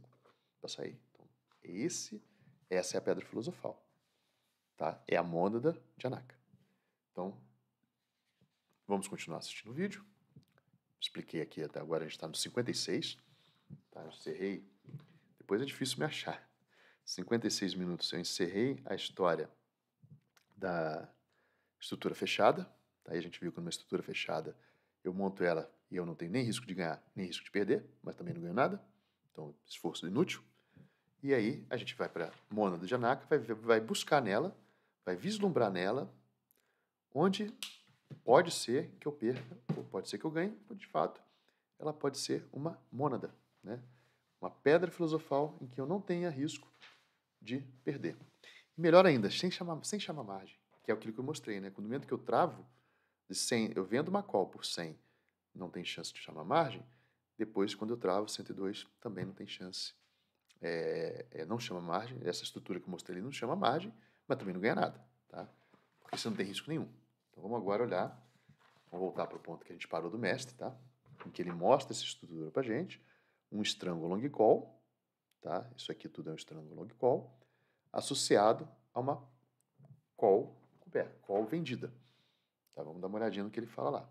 para sair. Então, essa é a pedra filosofal. Tá? É a mônada de Anaka. Então, vamos continuar assistindo o vídeo. Expliquei aqui até agora, a gente está no 56. Tá? Eu encerrei. Depois é difícil me achar. 56 minutos eu encerrei a história da estrutura fechada. Aí a gente viu que numa estrutura fechada eu monto ela e eu não tenho nem risco de ganhar, nem risco de perder, mas também não ganho nada. Então, esforço inútil. E aí a gente vai para a mônada de Anaka, vai buscar nela, vai vislumbrar nela, onde pode ser que eu perca, ou pode ser que eu ganhe, ou de fato ela pode ser uma mônada, né? Uma pedra filosofal em que eu não tenha risco de perder. E melhor ainda, sem chamar margem, que é aquilo que eu mostrei, né? No momento que eu travo de 100, eu vendo uma call por 100, não tem chance de chamar margem. Depois, quando eu travo 102, também não tem chance. Não chama margem. Essa estrutura que eu mostrei ali não chama margem, mas também não ganha nada, tá? Porque você não tem risco nenhum. Então vamos agora olhar, vamos voltar para o ponto que a gente parou do mestre, tá? Em que ele mostra essa estrutura para a gente, um strangle long call, tá? Isso aqui tudo é um strangle long call, associado a uma call com call vendida. Tá? Vamos dar uma olhadinha no que ele fala lá.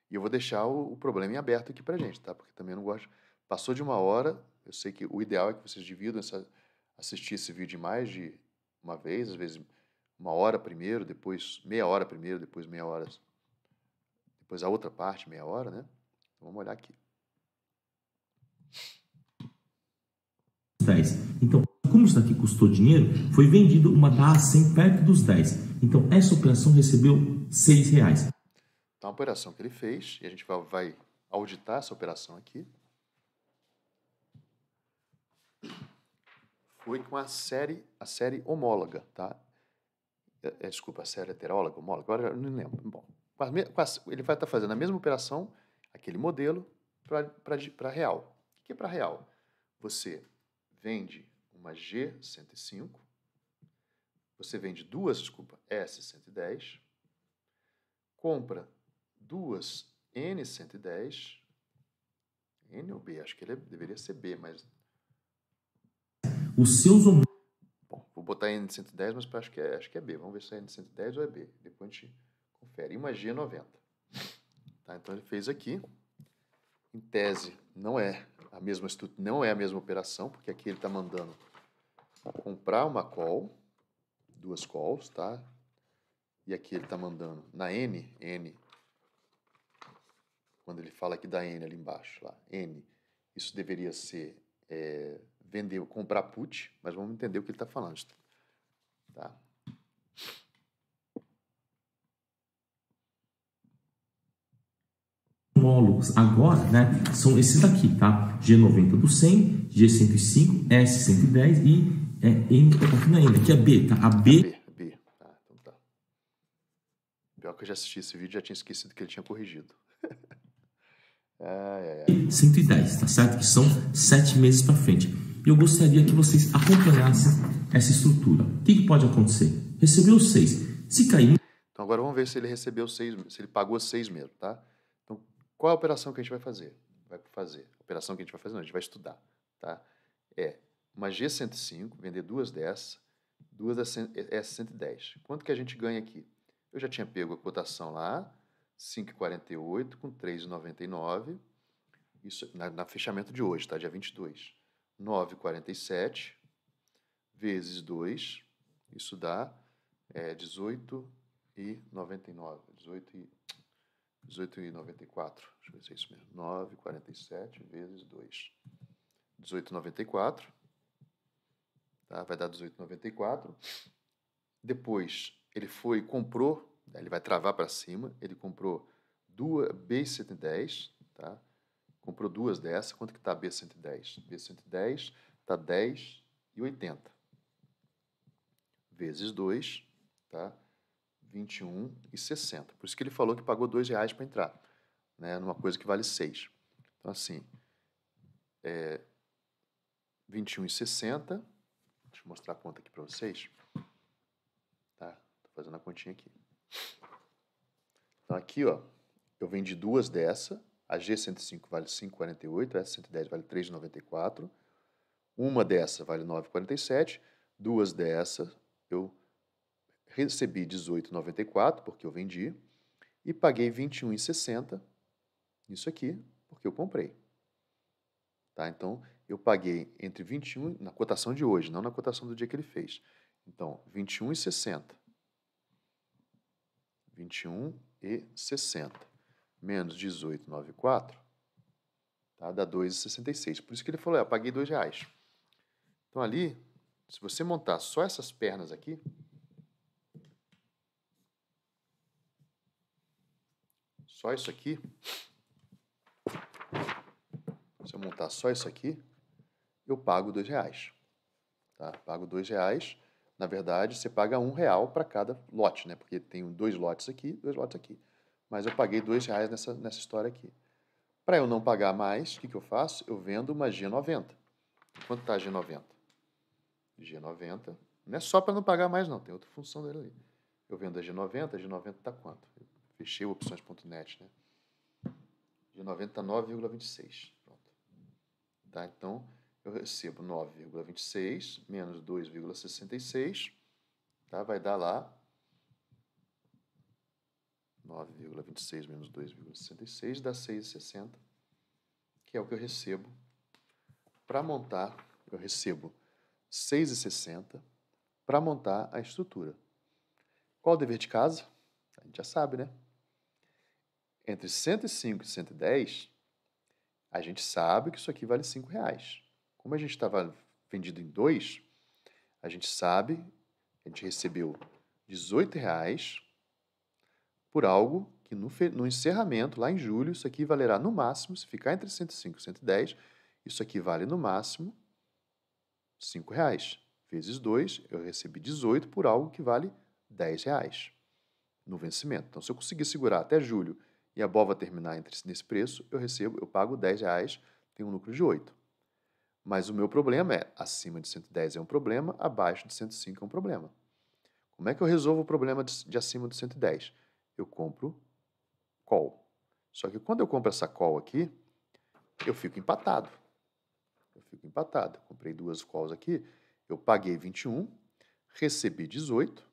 E eu vou deixar o problema em aberto aqui pra gente, tá? Porque também eu não gosto... Passou de 1 hora, eu sei que o ideal é que vocês dividam assistir esse vídeo mais de uma vez, às vezes 1 hora primeiro, depois meia hora primeiro, depois meia hora... Depois a outra parte, meia hora, né? Então, vamos olhar aqui. 10. Então, como isso daqui custou dinheiro, foi vendido uma da A100 perto dos 10. Então, essa operação recebeu R$6. Então, a operação que ele fez, e a gente vai auditar essa operação aqui, foi com a série homóloga, tá? Desculpa, a série heteróloga, homóloga, agora eu não lembro. Bom, ele vai estar fazendo a mesma operação, aquele modelo, para real. O que é para real? Você vende uma G105, você vende duas, S110, compra duas N110, N ou B? Acho que ele deveria ser B, mas... Os seus... Bom, vou botar N110, mas acho que é B. Vamos ver se é N110 ou é B. Depois a gente confere. E uma G90. Tá, então ele fez aqui. Em tese, não é a mesma operação, porque aqui ele está mandando comprar uma call, duas calls, tá? E aqui ele está mandando na N, quando ele fala aqui da N ali embaixo, lá, N, isso deveria ser comprar put, mas vamos entender o que ele está falando, tá? Homólogos agora, né, são esses daqui, tá? G90 do 100, G105, S110 e N, aqui é B, tá? A B. B. Ah, então tá. Pior que eu já assisti esse vídeo, já tinha esquecido que ele tinha corrigido. 110, tá certo? Que são 7 meses para frente. Eu gostaria que vocês acompanhassem essa estrutura. O que pode acontecer? Recebeu 6. Se cair... Então agora vamos ver se ele recebeu 6, se ele pagou 6 mesmo, tá? Então, qual é a operação que a gente vai fazer? A operação que a gente vai fazer, não, a gente vai estudar, tá? É uma G105, vender duas dessas, duas S110. Quanto que a gente ganha aqui? Eu já tinha pego a cotação lá, 5,48 com 3,99, isso na fechamento de hoje, tá? Dia 22. 9,47 vezes 2, isso dá 18,99, 18,94, deixa eu ver se é isso mesmo, 9,47 vezes 2, 18,94, tá? Vai dar 18,94, depois ele foi e comprou, ele vai travar para cima, ele comprou duas B110, tá? Comprou duas dessas, quanto que está B110? B110 está 10,80 vezes 2, tá? 21,60. Por isso que ele falou que pagou R$2 para entrar, né? Numa coisa que vale 6. Então, assim, 21,60. Deixa eu mostrar a conta aqui para vocês. Tá? Tô fazendo a continha aqui. Então, aqui, ó, eu vendi duas dessa. A G105 vale 5,48, a S110 vale 3,94. Uma dessa vale 9,47. Duas dessas eu recebi 18,94 porque eu vendi e paguei 21,60 isso aqui porque eu comprei. Tá? Então, eu paguei entre 21, na cotação de hoje, não na cotação do dia que ele fez. Então, 21,60. 21,60 menos 18,94, tá? Dá 2,66. Por isso que ele falou, eu paguei R$2. Então, ali, se você montar só essas pernas aqui, só isso aqui, se eu montar só isso aqui, eu pago R$2. Tá? Pago R$2. Na verdade, você paga R$1 para cada lote, né? Porque tem 2 lotes aqui, 2 lotes aqui. Mas eu paguei R$2 nessa história aqui. Para eu não pagar mais, o que eu faço? Eu vendo uma G90. Quanto está a G90? G90, não é só para não pagar mais não, tem outra função dele ali. Eu vendo a G90 está quanto? Eu fechei o opções.net, né? G90 está 9,26. Pronto. Tá? Então, eu recebo 9,26 menos 2,66, tá? Vai dar lá 9,26 menos 2,66 dá 6,60, que é o que eu recebo para montar. Eu recebo 6,60 para montar a estrutura. Qual o dever de casa? A gente já sabe, né? Entre 105 e 110, a gente sabe que isso aqui vale R$5. Como a gente estava vendido em 2, a gente sabe, a gente recebeu R$18 por algo que no encerramento, lá em julho, isso aqui valerá no máximo, se ficar entre 105 e 110, isso aqui vale no máximo R$5. Vezes 2, eu recebi 18 por algo que vale R$10 no vencimento. Então, se eu conseguir segurar até julho e a BOVA terminar nesse preço, eu pago R$10, tenho um lucro de 8. Mas o meu problema é, acima de 110 é um problema, abaixo de 105 é um problema. Como é que eu resolvo o problema de acima de 110? Eu compro call. Só que quando eu compro essa call aqui, eu fico empatado. Eu comprei 2 calls aqui, eu paguei 21, recebi 18.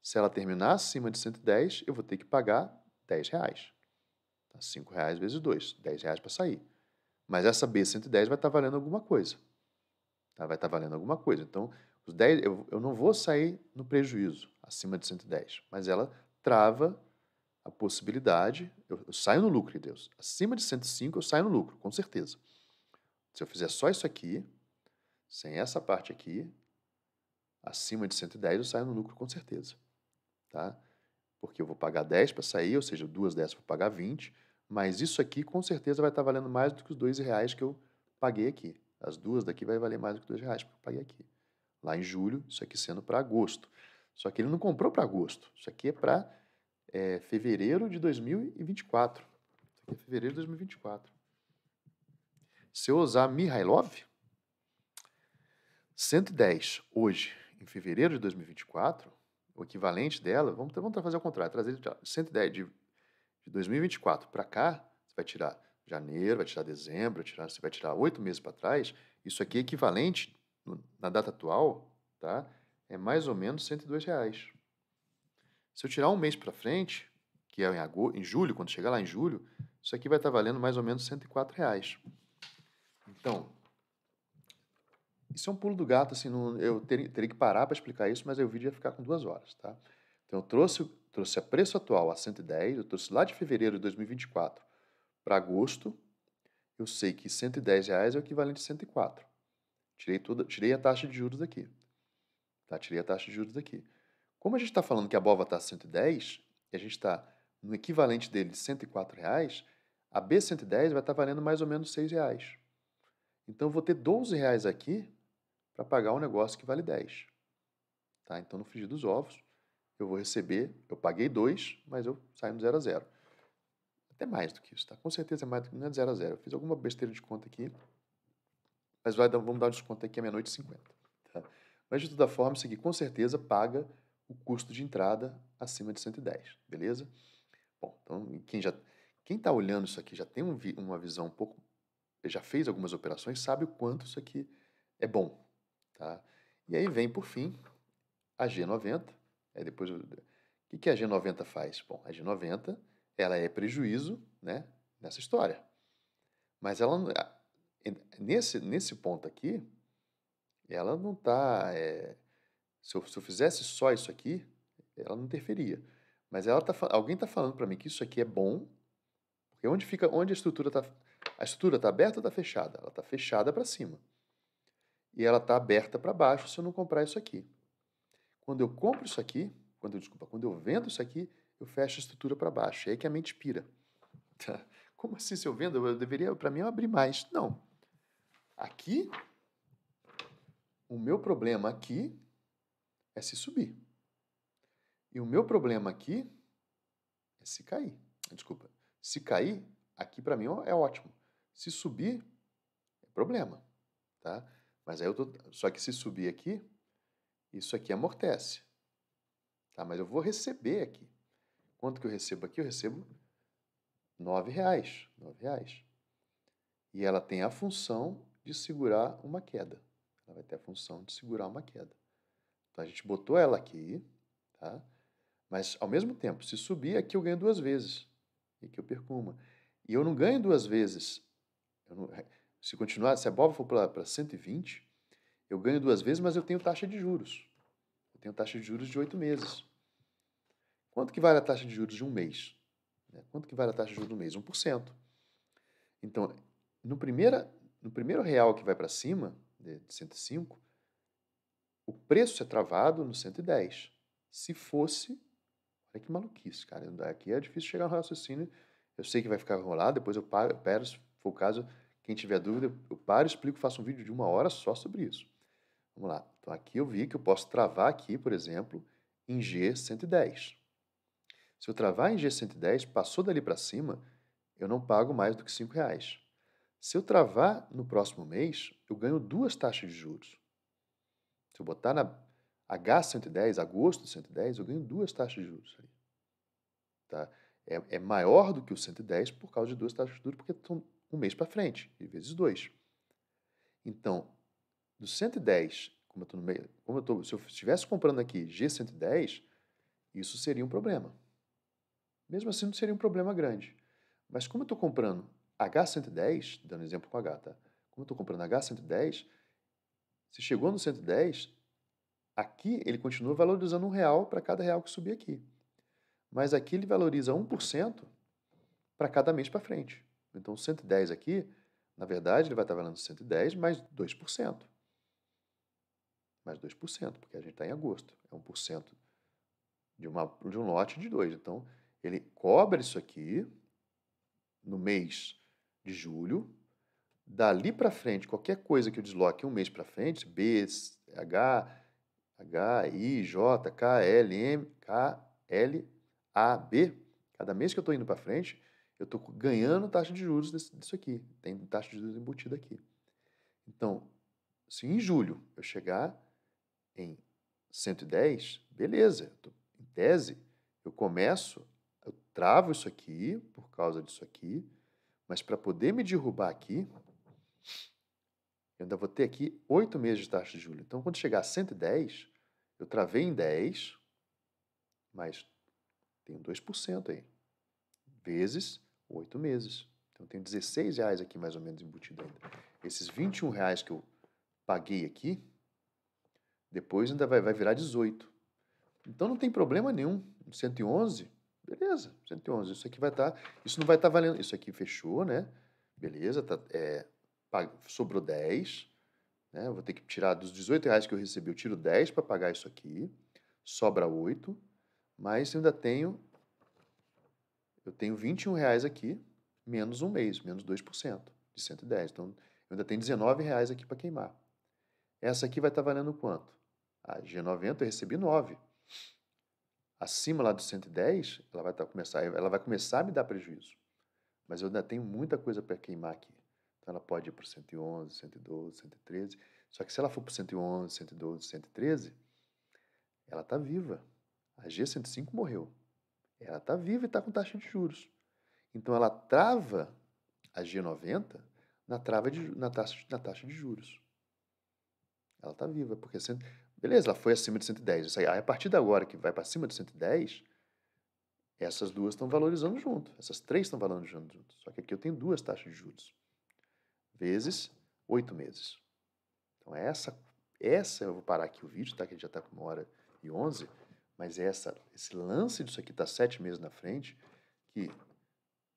Se ela terminar acima de 110, eu vou ter que pagar R$10. Tá? R$5 vezes 2, R$10 para sair. Mas essa B110 vai estar valendo alguma coisa. Tá? Vai estar valendo alguma coisa. Então, os 10, eu não vou sair no prejuízo acima de 110, mas ela trava a possibilidade. Eu saio no lucro, Deus. Acima de 105 eu saio no lucro, com certeza. Se eu fizer só isso aqui, sem essa parte aqui, acima de 110 eu saio no lucro com certeza. Tá? Porque eu vou pagar 10 para sair, ou seja, 2 dessas eu vou pagar 20, mas isso aqui com certeza vai estar valendo mais do que os R$2 que eu paguei aqui. As 2 daqui vai valer mais do que R$2 que eu paguei aqui. Lá em julho, isso aqui sendo para agosto. Só que ele não comprou para agosto. Isso aqui é para fevereiro de 2024. Isso aqui é fevereiro de 2024. Se eu usar Mihailov, 110 hoje, em fevereiro de 2024, o equivalente dela, vamos fazer ao contrário, trazer 110 de 2024 para cá, você vai tirar janeiro, vai tirar dezembro, você vai tirar 8 meses para trás, isso aqui é equivalente, na data atual, tá? É mais ou menos R$102. Se eu tirar um mês para frente, que é em julho, quando chegar lá em julho, isso aqui vai estar valendo mais ou menos R$104. Então, isso é um pulo do gato, assim, eu teria que parar para explicar isso, mas aí o vídeo ia ficar com 2 horas, tá? Então, eu trouxe a preço atual a 110, eu trouxe lá de fevereiro de 2024 para agosto, eu sei que R$110 é o equivalente a 104. Tirei a taxa de juros daqui. Tá? Tirei a taxa de juros daqui. Como a gente está falando que a BOVA está a 110, e a gente está no equivalente dele de R$104, a B110 vai estar valendo mais ou menos R$6. Então, eu vou ter R$12 aqui para pagar um negócio que vale 10. Tá? Então, no frigir dos ovos, eu vou receber, eu paguei 2, mas eu saio no 0 a 0. Até mais do que isso, tá? Com certeza é mais do que, não é de 0 a 0. Eu fiz alguma besteira de conta aqui, mas vamos dar um desconto aqui a meia-noite e 50. Tá? Mas, de toda forma, isso aqui com certeza paga o custo de entrada acima de 110, beleza? Bom, então, quem está olhando isso aqui já tem uma visão um pouco, já fez algumas operações, sabe o quanto isso aqui é bom, tá? E aí vem, por fim, a G90. Depois, o que a G90 faz? Bom, a G90 ela é prejuízo, né, nessa história. Mas ela nesse ponto aqui, ela não está... se eu fizesse só isso aqui, ela não interferia. Mas alguém está falando para mim que isso aqui é bom, porque onde a estrutura está... A estrutura está aberta ou está fechada? Ela está fechada para cima. E ela está aberta para baixo se eu não comprar isso aqui. Quando eu compro isso aqui, quando eu vendo isso aqui, eu fecho a estrutura para baixo. É aí que a mente pira. Tá? Como assim, se eu vendo, eu deveria, para mim, eu abrir mais. Não. Aqui, o meu problema aqui é se subir. E o meu problema aqui é se cair. Desculpa. Se cair, aqui para mim é ótimo. Se subir, é problema. Tá? Mas aí só que se subir aqui, isso aqui amortece. Tá? Mas eu vou receber aqui. Quanto que eu recebo aqui? Eu recebo R$9. R$9. E ela tem a função de segurar uma queda. Ela vai ter a função de segurar uma queda. Então, a gente botou ela aqui, tá? Mas, ao mesmo tempo, se subir, aqui eu ganho 2 vezes. E aqui eu perco uma. E eu não ganho 2 vezes. Se continuar, se a BOV for para 120, eu ganho 2 vezes, mas eu tenho taxa de juros. Eu tenho taxa de juros de 8 meses. Quanto que vale a taxa de juros de um mês? Quanto que vale a taxa de juros do mês? 1%. Então, no primeiro real que vai para cima, de 105, o preço é travado no 110. Se fosse... Olha que maluquice, cara. Aqui é difícil chegar no raciocínio. Eu sei que vai ficar enrolado, depois eu paro, se for o caso, quem tiver dúvida, eu paro, explico, faço um vídeo de 1 hora só sobre isso. Vamos lá. Então, aqui eu vi que eu posso travar aqui, por exemplo, em G110. Se eu travar em G110, passou dali para cima, eu não pago mais do que R$5. Se eu travar no próximo mês, eu ganho 2 taxas de juros. Se eu botar na H110, agosto 110, eu ganho 2 taxas de juros. Tá? É maior do que o 110 por causa de 2 taxas de juros, porque estão um mês para frente, e vezes 2. Então, do 110, como eu estou no meio, se eu estivesse comprando aqui G110, isso seria um problema. Mesmo assim, não seria um problema grande. Mas como eu estou comprando H110, dando exemplo com H, tá? Como eu estou comprando H110, se chegou no 110, aqui ele continua valorizando R$1 para cada real que subir aqui. Mas aqui ele valoriza 1% para cada mês para frente. Então, 110 aqui, na verdade, ele vai estar valendo 110 mais 2%. Mais 2%, porque a gente está em agosto. É 1% de um lote de 2. Então, ele cobra isso aqui no mês de julho. Dali para frente, qualquer coisa que eu desloque um mês para frente, B, H, I, J, K, L, M, K, L, A, B, cada mês que eu estou indo para frente, eu estou ganhando taxa de juros disso aqui. Tem taxa de juros embutida aqui. Então, se em julho eu chegar em 110, beleza. Em tese, eu travo isso aqui por causa disso aqui, mas para poder me derrubar aqui, eu ainda vou ter aqui 8 meses de taxa de juros. Então, quando chegar a 110, eu travei em 10, mas tenho 2% aí, vezes 8 meses. Então, tenho R$16 aqui, mais ou menos, embutido ainda. Esses R$21 que eu paguei aqui, depois ainda vai virar 18. Então, não tem problema nenhum. 111, beleza, 111. Isso aqui vai estar... Isso não vai estar valendo... Isso aqui fechou, né? Beleza, sobrou 10. Né? Eu vou ter que tirar dos R$18 que eu recebi, eu tiro 10 para pagar isso aqui. Sobra 8. Mas eu ainda tenho... Eu tenho R$21 aqui, menos um mês, menos 2% de 110. Então, eu ainda tenho R$19 aqui para queimar. Essa aqui vai estar valendo quanto? A G90 eu recebi 9. Acima lá do 110, ela vai começar a me dar prejuízo. Mas eu ainda tenho muita coisa para queimar aqui. Então, ela pode ir para o 111, 112, 113. Só que se ela for para o 111, 112, 113, ela está viva. A G105 morreu. Ela está viva e está com taxa de juros. Então, ela trava a G90 na taxa de juros. Ela está viva, porque... Beleza, ela foi acima de 110. Aí, a partir de agora, que vai para cima de 110, essas duas estão valorizando junto. Essas três estão valorizando junto. Só que aqui eu tenho 2 taxas de juros. Vezes 8 meses. Então, essa eu vou parar aqui o vídeo, tá? Que já está com 1h11. Mas esse lance disso aqui está 7 meses na frente, que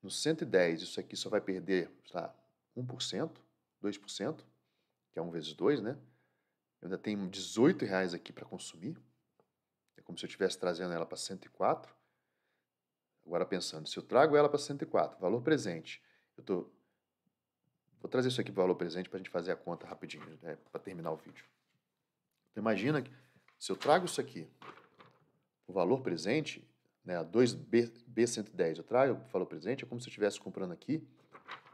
no 110 isso aqui só vai perder, sei lá, 1%, 2%, que é 1 vezes 2, né? Eu ainda tenho R$18 aqui para consumir. É como se eu estivesse trazendo ela para 104. Agora pensando, se eu trago ela para 104, valor presente, vou trazer isso aqui para o valor presente para a gente fazer a conta rapidinho, né, para terminar o vídeo. Então, imagina que se eu trago isso aqui, o valor presente, né, a 2B110, eu trago o valor presente, é como se eu estivesse comprando aqui.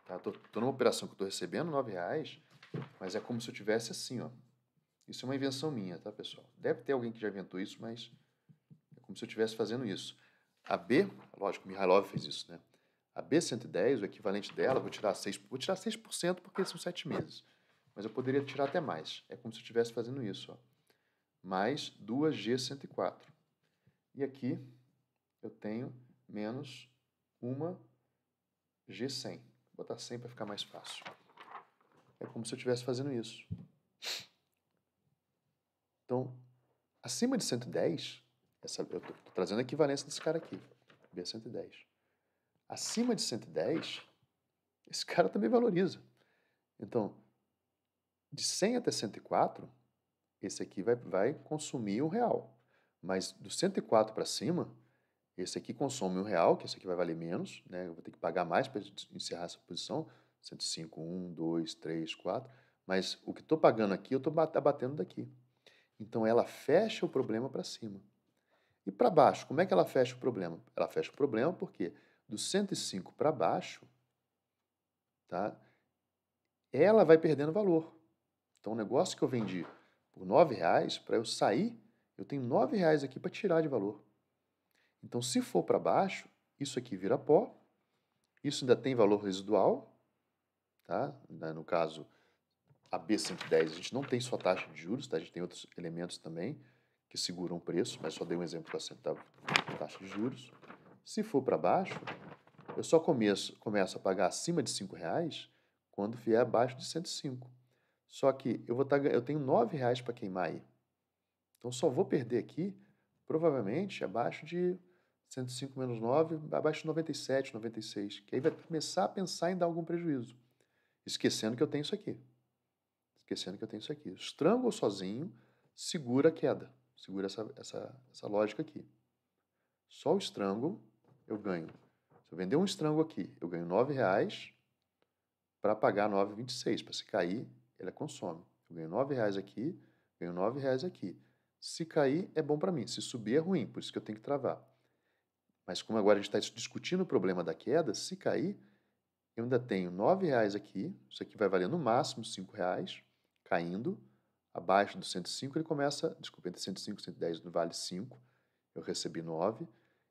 Tá? Estou numa operação que eu estou recebendo R$9, mas é como se eu tivesse assim, ó. Isso é uma invenção minha, tá, pessoal? Deve ter alguém que já inventou isso, mas é como se eu estivesse fazendo isso. A B, lógico, o Mihailov fez isso, né? A B110, o equivalente dela, vou tirar 6% porque são 7 meses. Mas eu poderia tirar até mais. É como se eu estivesse fazendo isso, ó. Mais 2G104. E aqui eu tenho menos uma G100. Vou botar 100 para ficar mais fácil. É como se eu estivesse fazendo isso. Então, acima de 110, eu estou trazendo a equivalência desse cara aqui, B110. Acima de 110, esse cara também valoriza. Então, de 100 até 104, esse aqui vai consumir R$1. Mas do 104 para cima, esse aqui consome R$1, que esse aqui vai valer menos, né? Eu vou ter que pagar mais para encerrar essa posição. 105, 1, 2, 3, 4. Mas o que estou pagando aqui, eu estou abatendo daqui. Então, ela fecha o problema para cima. E para baixo, como é que ela fecha o problema? Ela fecha o problema porque do 105 para baixo, tá? Ela vai perdendo valor. Então, o negócio que eu vendi por R$9, para eu sair, eu tenho R$9 aqui para tirar de valor. Então, se for para baixo, isso aqui vira pó, isso ainda tem valor residual, tá? No caso, a B110, a gente não tem só taxa de juros, tá? A gente tem outros elementos também que seguram o preço, mas só dei um exemplo da taxa de juros. Se for para baixo, eu só começo a pagar acima de R$5 quando vier abaixo de 105. Só que eu tenho R$9 para queimar aí. Então, só vou perder aqui, provavelmente, abaixo de 105 menos 9, abaixo de 97, 96. Que aí vai começar a pensar em dar algum prejuízo. Esquecendo que eu tenho isso aqui. O strangle sozinho segura a queda. Segura essa lógica aqui. Só o strangle eu ganho. Se eu vender um strangle aqui, eu ganho R$9 para pagar 9,26. Para se cair, ela consome. Eu ganho R$9 aqui, ganho R$9 aqui. Se cair, é bom para mim. Se subir, é ruim. Por isso que eu tenho que travar. Mas como agora a gente está discutindo o problema da queda, se cair, eu ainda tenho R$9 aqui. Isso aqui vai valer no máximo R$5. Caindo. Abaixo do 105, ele começa... Desculpa, entre 105 e 110 vale 5. Eu recebi 9.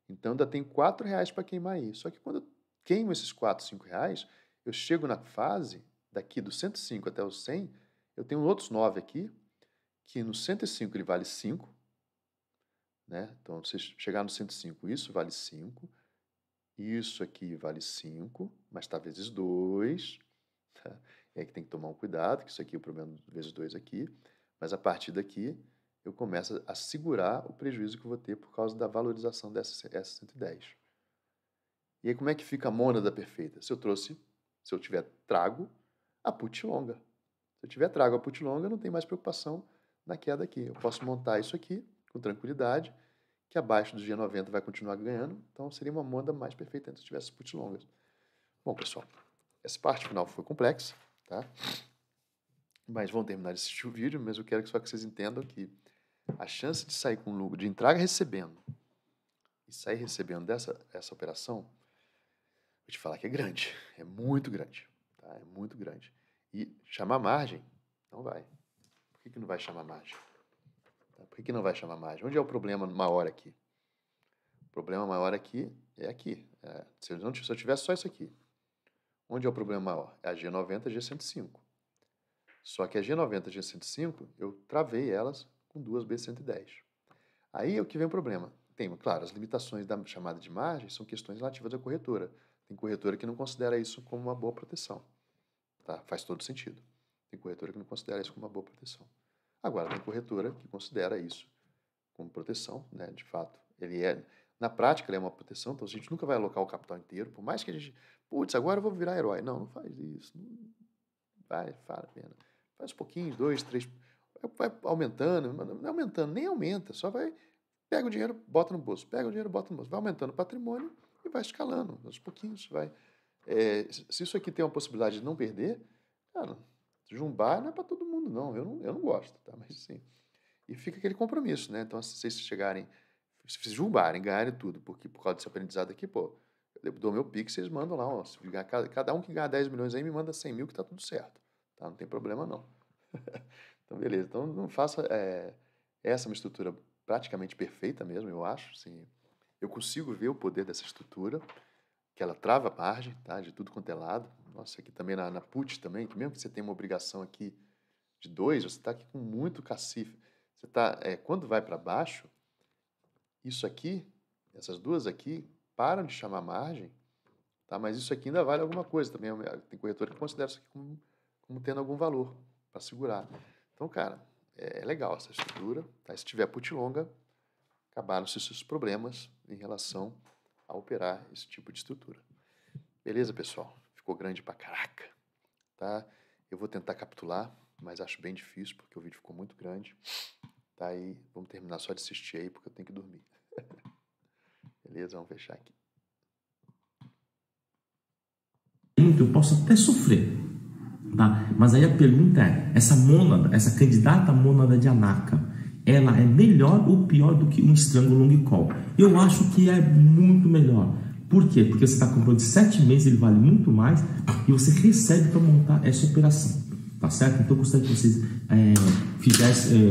Então, ainda tenho R$4 para queimar aí. Só que quando eu queimo esses R$4, R$5, eu chego na fase, daqui do 105 até o 100, eu tenho outros 9 aqui, que no 105 ele vale 5, né? Então, se chegar no 105, isso vale 5, isso aqui vale 5, mas está vezes 2, tá? E aí que tem que tomar um cuidado, que isso aqui é o problema do vezes 2 aqui, mas a partir daqui eu começo a segurar o prejuízo que eu vou ter por causa da valorização dessa S110. E aí como é que fica a mônada perfeita? Se eu tiver trago a put longa. Se eu tiver trago a put longa, não tem mais preocupação na queda aqui. Eu posso montar isso aqui com tranquilidade, que abaixo do G90 vai continuar ganhando, então seria uma mônada mais perfeita se eu tivesse put longas. Bom, pessoal, essa parte final foi complexa, tá? Mas vamos terminar de assistir o vídeo, mas eu quero só que vocês entendam que a chance de sair com lucro, de entrar recebendo e sair recebendo essa operação, vou te falar que é grande, é muito grande, tá? É muito grande. E chamar margem, não vai. Por que não vai chamar margem? Por que não vai chamar margem? Onde é o problema maior aqui? O problema maior aqui é aqui. Se eu tivesse só isso aqui, onde é o problema maior? É a G90 e a G105. Só que a G90 e a G105, eu travei elas com duas B110. Aí é o que vem o problema. Tem, claro, as limitações da chamada de margem são questões relativas à corretora. Tem corretora que não considera isso como uma boa proteção. Tá? Faz todo sentido. Tem corretora que não considera isso como uma boa proteção. Agora, tem corretora que considera isso como proteção, né? De fato. Na prática, ele é uma proteção, então a gente nunca vai alocar o capital inteiro, por mais que a gente, putz, agora eu vou virar herói. Não, não faz isso. Não vai a pena. Faz um pouquinho, 2, 3, vai aumentando, não é aumentando, nem aumenta, só vai, pega o dinheiro, bota no bolso, pega o dinheiro, bota no bolso, vai aumentando o patrimônio e vai escalando, aos pouquinhos, vai. Se isso aqui tem uma possibilidade de não perder, cara, jumbar não é para todo mundo, não. Eu não gosto, tá? Mas sim. E fica aquele compromisso, né? Então, se vocês chegarem, se jumbarem, ganharem tudo, porque por causa desse aprendizado aqui, pô, eu dou meu Pix, vocês mandam lá, ó, cada um que ganhar 10 milhões aí me manda 100 mil que tá tudo certo, tá? Não tem problema, não. Então, beleza. Então, não faça... essa é uma estrutura praticamente perfeita mesmo, eu acho, assim. Eu consigo ver o poder dessa estrutura, que ela trava a margem, tá? De tudo quanto é lado. Nossa, aqui também na put também, que mesmo que você tenha uma obrigação aqui de 2, você está aqui com muito cacife. Você tá, quando vai para baixo, isso aqui Essas duas aqui param de chamar margem, tá? Mas isso aqui ainda vale alguma coisa também. Tem corretor que considera isso aqui como tendo algum valor para segurar. Então, cara, é legal essa estrutura. Tá? Se tiver put longa, acabaram-se os seus problemas em relação a operar esse tipo de estrutura. Beleza, pessoal? Ficou grande pra caraca, tá? Eu vou tentar capitular, mas acho bem difícil porque o vídeo ficou muito grande. Tá aí, vamos terminar só de assistir aí porque eu tenho que dormir. Beleza? Vamos fechar aqui. Eu posso até sofrer, tá? Mas aí a pergunta é, essa mônada, essa candidata mônada de Anaka, ela é melhor ou pior do que um Strangle Long Call? Eu acho que é muito melhor. Por quê? Porque você está comprando de 7 meses, ele vale muito mais e você recebe para montar essa operação, tá certo? Então eu gostaria que vocês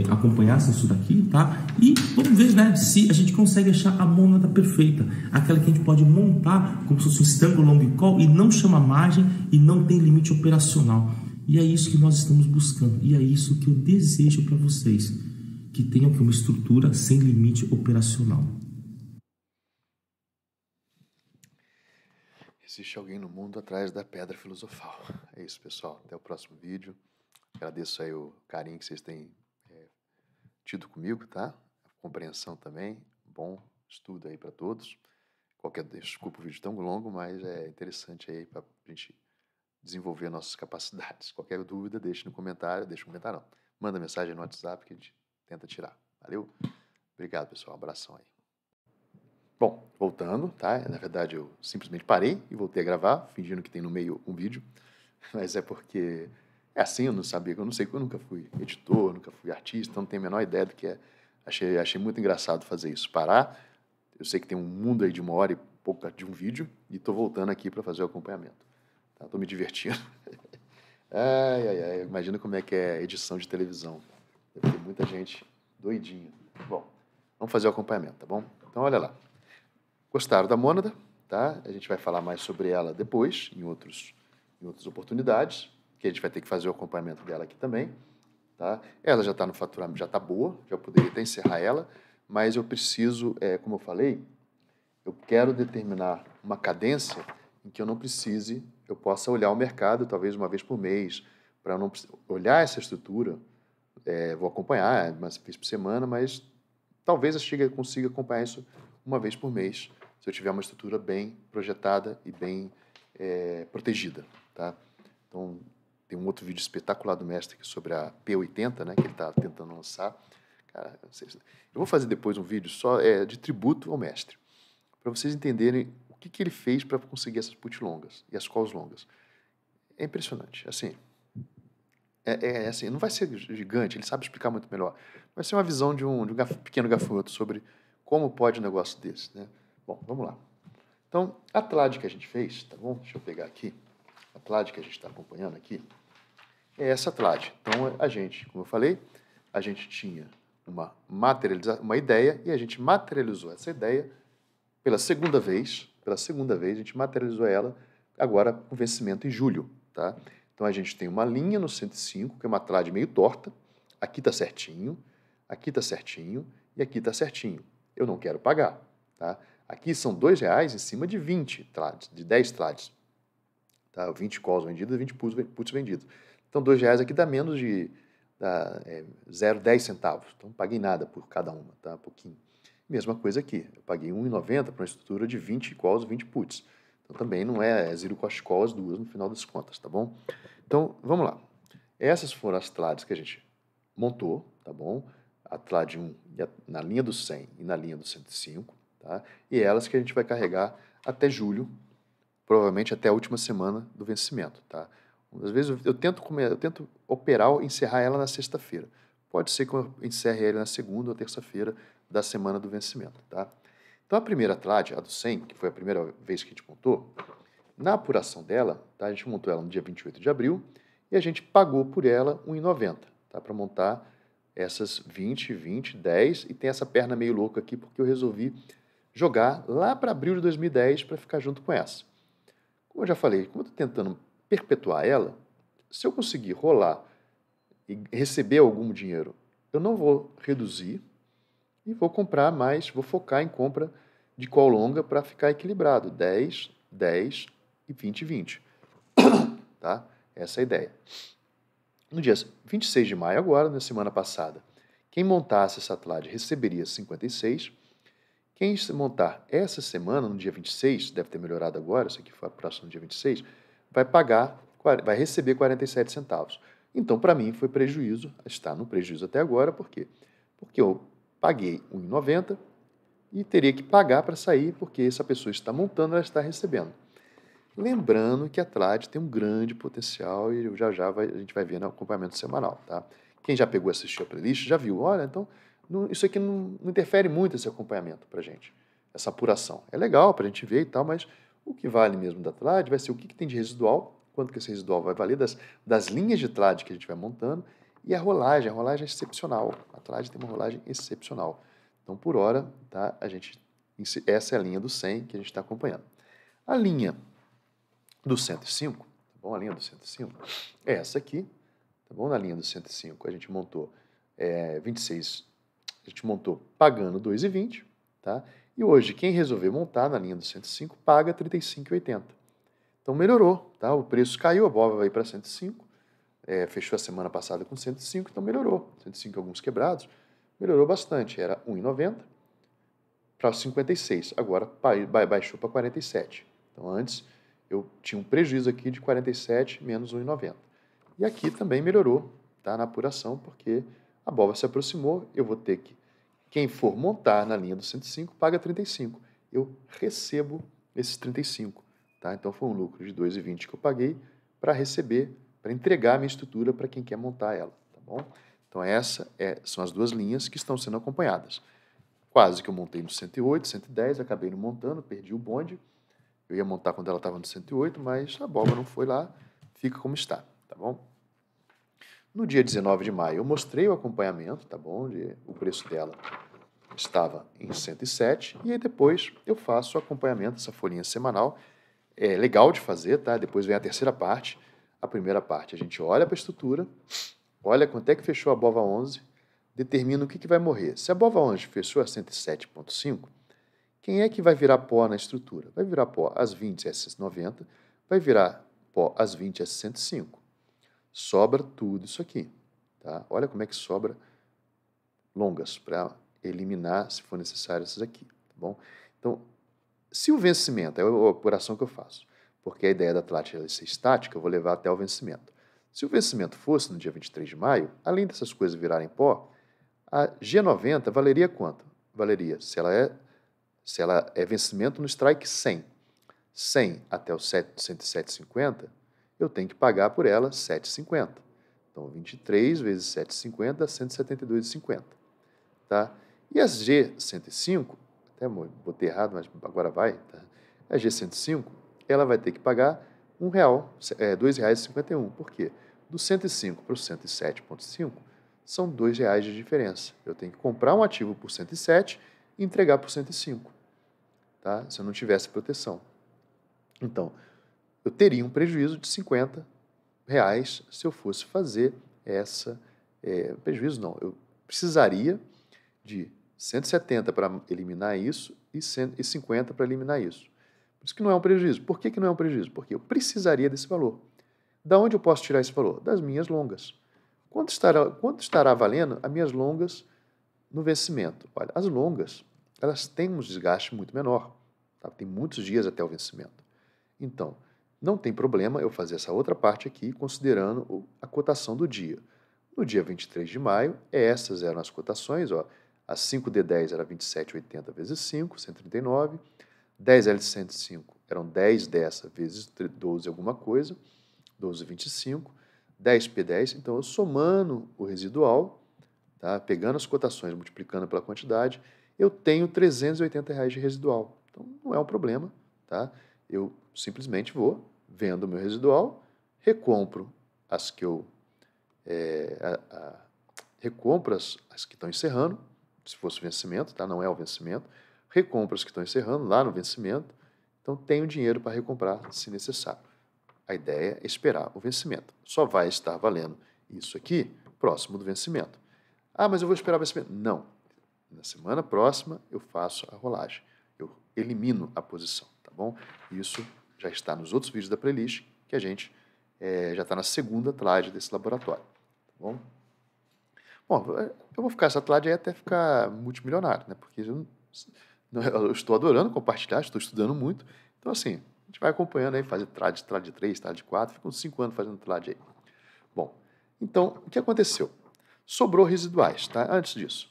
acompanhassem isso daqui, tá? E vamos ver, né, se a gente consegue achar a mônada perfeita, aquela que a gente pode montar como se fosse um Strangle Long Call e não chama margem e não tem limite operacional. E é isso que nós estamos buscando e é isso que eu desejo para vocês, que tenham uma estrutura sem limite operacional. Existe alguém no mundo atrás da pedra filosofal. É isso, pessoal. Até o próximo vídeo. Agradeço aí o carinho que vocês têm tido comigo, tá? A compreensão também. Bom estudo aí para todos. Desculpa o vídeo tão longo, mas é interessante aí para a gente desenvolver nossas capacidades. Qualquer dúvida, deixe no comentário. Deixa no comentário, não. Manda mensagem no WhatsApp que a gente tenta tirar. Valeu? Obrigado, pessoal. Um abração aí. Bom, voltando, tá? Na verdade, eu simplesmente parei e voltei a gravar, fingindo que tem no meio um vídeo. Mas é porque é assim, eu não sabia, eu não sei, eu nunca fui editor, nunca fui artista, então não tenho a menor ideia do que é. Achei muito engraçado fazer isso. Parar, eu sei que tem um mundo aí de 1 hora e pouco de um vídeo, e tô voltando aqui para fazer o acompanhamento. Tá? Tô me divertindo. Imagina como é que é edição de televisão. Deve ter muita gente doidinha. Bom, vamos fazer o acompanhamento, tá bom? Então, olha lá. Gostaram da mônada, tá? A gente vai falar mais sobre ela depois, em outras oportunidades, que a gente vai ter que fazer o acompanhamento dela aqui também, tá? Ela já está no faturamento, já está boa, já poderia até encerrar ela, mas eu preciso, como eu falei, eu quero determinar uma cadência em que eu não precise, eu possa olhar o mercado, talvez uma vez por mês, para não olhar essa estrutura, vou acompanhar uma vez por semana, mas talvez eu consiga acompanhar isso uma vez por mês, se eu tiver uma estrutura bem projetada e bem protegida, tá? Então, tem um outro vídeo espetacular do mestre aqui sobre a P80, né, que ele está tentando lançar. Cara, eu vou fazer depois um vídeo só de tributo ao mestre, para vocês entenderem o que ele fez para conseguir essas put longas e as calls longas. É impressionante, assim, assim, não vai ser gigante, ele sabe explicar muito melhor. Vai ser uma visão de um pequeno gafanhoto sobre como pode um negócio desse, né? Bom, vamos lá. Então, a TLAD que a gente fez, tá bom? Deixa eu pegar aqui. A TLAD que a gente está acompanhando aqui é essa TLAD. Então, a gente, como eu falei, a gente tinha uma ideia e a gente materializou essa ideia pela segunda vez, a gente materializou ela agora com vencimento em julho, tá? Então, a gente tem uma linha no 105, que é uma TLAD meio torta. Aqui está certinho, aqui está certinho e aqui está certinho. Eu não quero pagar, tá? Aqui são R$2 em cima de 20 TLADs, de 10 TLADs. Tá? 20 calls vendidos e 20 puts vendidos. Então, R$2 aqui dá menos de 0,10 centavos. Então, não paguei nada por cada uma, tá? Pouquinho. Mesma coisa aqui. Eu paguei R$1,90 para uma estrutura de 20 calls e 20 puts. Então, também não é zero cost call as duas no final das contas, tá bom? Então, vamos lá. Essas foram as TLADs que a gente montou, tá bom? A TLAD 1 na linha do 100 e na linha do 105, tá? E elas que a gente vai carregar até julho, provavelmente até a última semana do vencimento, tá? Às vezes eu tento operar ou encerrar ela na sexta-feira. Pode ser que eu encerre ela na segunda ou terça-feira da semana do vencimento, tá? Então, a primeira TLAD, a do 100, que foi a primeira vez que a gente montou, na apuração dela, tá? A gente montou ela no dia 28 de abril e a gente pagou por ela R$1,90, tá? Para montar essas 20, 20, 10 e tem essa perna meio louca aqui porque eu resolvi jogar lá para abril de 2010 para ficar junto com essa. Como eu já falei, como eu estou tentando perpetuar ela, se eu conseguir rolar e receber algum dinheiro, eu não vou reduzir e vou comprar mais, vou focar em compra de call longa para ficar equilibrado, 10, 10 e 20, 20. Tá? Essa é a ideia. No dia 26 de maio, agora, na semana passada, quem montasse essa TLAD receberia 56. Quem montar essa semana, no dia 26, deve ter melhorado agora, isso aqui foi próximo do dia 26, vai receber 47 centavos. Então, para mim, foi prejuízo, está no prejuízo até agora, por quê? Porque eu paguei R$ 1,90 e teria que pagar para sair, porque essa pessoa está montando, ela está recebendo. Lembrando que a TLAD tem um grande potencial e já a gente vai ver no acompanhamento semanal, tá? Quem já pegou e assistiu a playlist já viu, olha, então isso aqui não interfere muito esse acompanhamento para a gente, essa apuração. É legal para a gente ver e tal, mas o que vale mesmo da TLAD vai ser o que tem de residual, quanto que esse residual vai valer das linhas de TLAD que a gente vai montando e a rolagem é excepcional. A TLAD tem uma rolagem excepcional. Então, por hora, tá, essa é a linha do 100 que a gente está acompanhando. A linha do 105, tá bom? A linha do 105 é essa aqui, tá bom? Na linha do 105 a gente montou 26, a gente montou pagando 2,20, tá? E hoje quem resolver montar na linha do 105 paga R$ 35,80. Então melhorou, tá? O preço caiu, a BOVA vai para 105, fechou a semana passada com 105, então melhorou. 105 alguns quebrados, melhorou bastante, era R$ 1,90 para 56, agora baixou para 47. Então antes eu tinha um prejuízo aqui de 47 menos 1,90. E aqui também melhorou, tá, na apuração, porque a BOVA se aproximou, eu vou ter que, quem for montar na linha do 105, paga 35. Eu recebo esses 35, tá? Então foi um lucro de 2,20 que eu paguei para receber, para entregar a minha estrutura para quem quer montar ela, tá bom? Então são as duas linhas que estão sendo acompanhadas. Quase que eu montei no 108, 110, acabei não montando, perdi o bonde. Eu ia montar quando ela estava no 108, mas a BOVA não foi lá, fica como está, tá bom? No dia 19 de maio eu mostrei o acompanhamento, tá bom? O preço dela estava em 107, e aí depois eu faço o acompanhamento, essa folhinha semanal. É legal de fazer, tá? Depois vem a terceira parte. A primeira parte a gente olha para a estrutura, olha quanto é que fechou a BOVA 11, determina o que vai morrer. Se a BOVA 11 fechou a 107,5, quem é que vai virar pó na estrutura? Vai virar pó às 20 a 90, vai virar pó às 20 a 65. Sobra tudo isso aqui, tá? Olha como é que sobra longas para eliminar, se for necessário, essas aqui, tá bom? Então, se o vencimento, é a apuração que eu faço, porque a ideia da TLAD é ser estática, eu vou levar até o vencimento. Se o vencimento fosse no dia 23 de maio, além dessas coisas virarem pó, a G90 valeria quanto? Valeria, se ela é vencimento no strike 100, 100 até o 107,50, eu tenho que pagar por ela 7,50. Então, 23 vezes 7,50, 172,50. Tá? E as G105, até botei errado, mas agora vai, tá? A G105, ela vai ter que pagar R$ 2,51. Por quê? Do 105 para o 107,5 são R$ 2,00 de diferença. Eu tenho que comprar um ativo por 107 e entregar por 105, tá? Se eu não tivesse proteção. Então, eu teria um prejuízo de R$ 50 se eu fosse fazer essa... prejuízo não, eu precisaria de 170 para eliminar isso e 50 para eliminar isso. Por isso que não é um prejuízo. Por que não é um prejuízo? Porque eu precisaria desse valor. Da onde eu posso tirar esse valor? Das minhas longas. Quanto estará valendo as minhas longas no vencimento? Olha, as longas, elas têm um desgaste muito menor. Tá? Tem muitos dias até o vencimento. Então, não tem problema eu fazer essa outra parte aqui, considerando a cotação do dia. No dia 23 de maio, essas eram as cotações, ó. A 5D10 era 27,80 vezes 5, 139. 10L105 eram 10 dessa vezes 12 alguma coisa, 12,25. 10P10, então eu somando o residual, tá? Pegando as cotações, multiplicando pela quantidade, eu tenho R$ 380 de residual. Então não é um problema, tá? Eu simplesmente vou, vendo o meu residual, recompro as que eu... recompro as que estão encerrando, se fosse o vencimento, tá? Não é o vencimento, recompro as que estão encerrando lá no vencimento, então tenho dinheiro para recomprar se necessário. A ideia é esperar o vencimento. Só vai estar valendo isso aqui próximo do vencimento. Ah, mas eu vou esperar o vencimento. Não. Na semana próxima eu faço a rolagem. eu elimino a posição, tá bom? Isso já está nos outros vídeos da playlist, que a gente já está na segunda TLAD desse laboratório, tá bom? Bom, eu vou ficar essa TLAD aí até ficar multimilionário, né? Porque eu estou adorando compartilhar, estou estudando muito. Então, assim, a gente vai acompanhando aí, fazer TLAD 3, TLAD 4, fica uns 5 anos fazendo TLAD aí. Bom, então, o que aconteceu? Sobrou residuais, tá? Antes disso,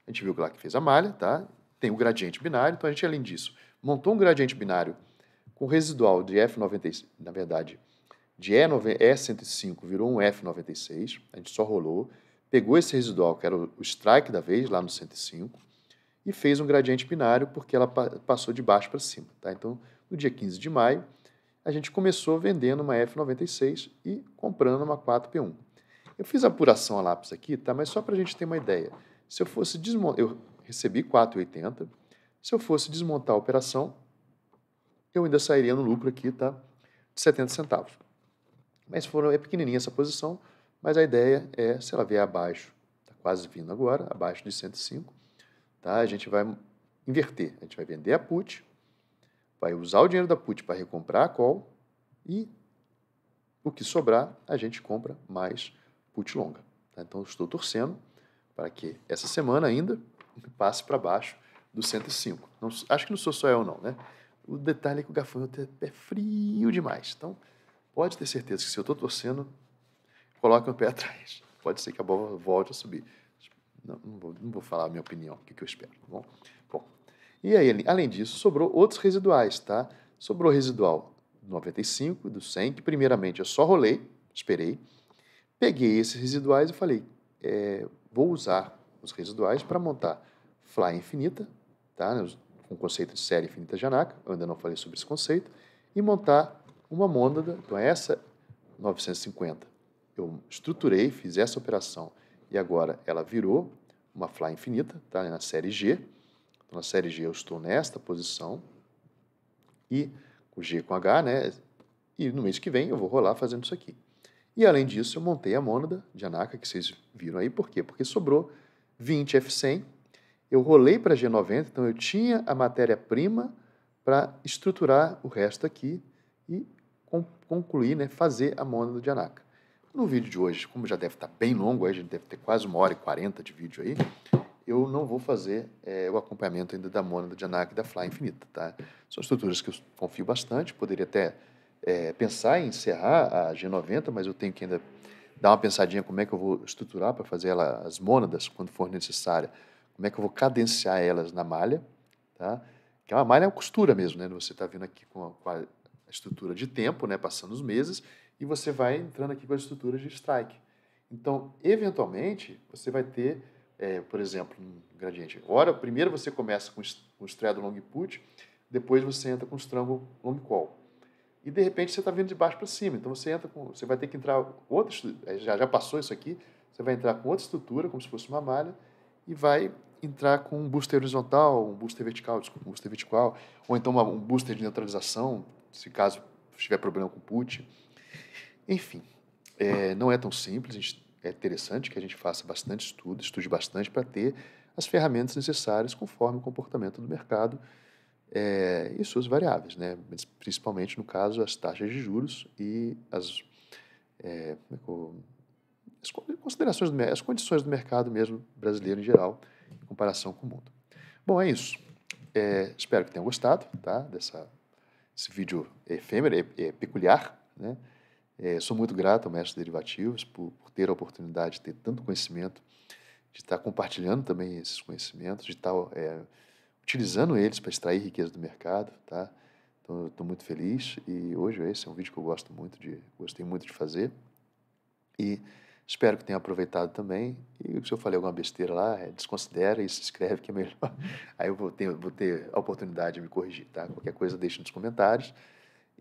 a gente viu lá que fez a malha, tá? Tem o gradiente binário, então a gente, além disso, montou um gradiente binário com residual de F96, na verdade, de E105 virou um F96, a gente só rolou, pegou esse residual, que era o strike da vez, lá no 105, e fez um gradiente binário porque ela passou de baixo para cima, tá? Então, no dia 15 de maio, a gente começou vendendo uma F96 e comprando uma 4P1. Eu fiz a apuração a lápis aqui, tá? Mas só para a gente ter uma ideia. Se eu fosse desmontar, eu recebi 4,80. Se eu fosse desmontar a operação, eu ainda sairia no lucro aqui, tá? De 70 centavos. Mas é pequenininha essa posição, mas a ideia é, se ela vier abaixo, está quase vindo agora, abaixo de 105, tá? A gente vai inverter. A gente vai vender a put, vai usar o dinheiro da put para recomprar a call e o que sobrar, a gente compra mais put longa. Tá? Então, estou torcendo para que essa semana ainda passe para baixo do 105. Não, acho que não sou só eu, não, né? O detalhe é que o gafanhoto é frio demais. Então, pode ter certeza que se eu estou torcendo, coloque o pé atrás. Pode ser que a bola volte a subir. Não vou falar a minha opinião, o que eu espero. Tá bom? Bom, e aí, além disso, sobrou outros residuais, tá? Sobrou residual do 95, do 100, que primeiramente eu só rolei, esperei, peguei esses residuais e falei, vou usar os residuais para montar fly infinita, tá? Com o conceito de série infinita Janaka, eu ainda não falei sobre esse conceito, e montar uma mônada, então essa 950, eu estruturei, fiz essa operação, e agora ela virou uma fly infinita, tá? Na série G. Então, na série G eu estou nesta posição, e o G com H, né? E no mês que vem eu vou rolar fazendo isso aqui. E além disso, eu montei a mônada de Janaka, que vocês viram aí. Por quê? Porque sobrou 20 F100, eu rolei para G90, então eu tinha a matéria-prima para estruturar o resto aqui e concluir, né, fazer a mônada de Janaka. No vídeo de hoje, como já deve estar bem longo, a gente deve ter quase 1h40 de vídeo aí, eu não vou fazer o acompanhamento ainda da mônada de Janaka e da Fly Infinita, tá? São estruturas que eu confio bastante, poderia até pensar em encerrar a G90, mas eu tenho que ainda dar uma pensadinha como é que eu vou estruturar para fazer as mônadas quando for necessária, como é que eu vou cadenciar elas na malha, tá? Que uma malha é uma costura mesmo, né? Você está vindo aqui com a estrutura de tempo, né? Passando os meses, e você vai entrando aqui com a estrutura de strike. Então, eventualmente, você vai ter, por exemplo, um gradiente. Ora, primeiro você começa com o straddle long put, depois você entra com o strangle long call. E, de repente, você está vindo de baixo para cima. Então, você vai ter que entrar outra estrutura. Já passou isso aqui. Você vai entrar com outra estrutura, como se fosse uma malha, e vai entrar com um booster horizontal, um booster vertical, ou então um booster de neutralização, se caso tiver problema com put. Enfim, não é tão simples. É interessante que a gente faça bastante estudo, estude bastante para ter as ferramentas necessárias conforme o comportamento do mercado e suas variáveis, né? Principalmente, no caso, as taxas de juros e as considerações, as condições do mercado mesmo brasileiro em geral, em comparação com o mundo. Bom, é isso. Espero que tenham gostado, tá? Desse vídeo efêmero, peculiar, né? Sou muito grato ao Mestre Derivativos por ter a oportunidade de ter tanto conhecimento, de estar compartilhando também esses conhecimentos, de estar utilizando eles para extrair riqueza do mercado, tá? Então, eu estou muito feliz e hoje esse é um vídeo que eu gostei muito de fazer e espero que tenha aproveitado também. E se eu falei alguma besteira lá, desconsidera e se inscreve que é melhor. Aí eu vou ter a oportunidade de me corrigir, tá? Qualquer coisa deixa nos comentários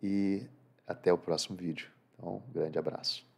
e até o próximo vídeo. Então, um grande abraço.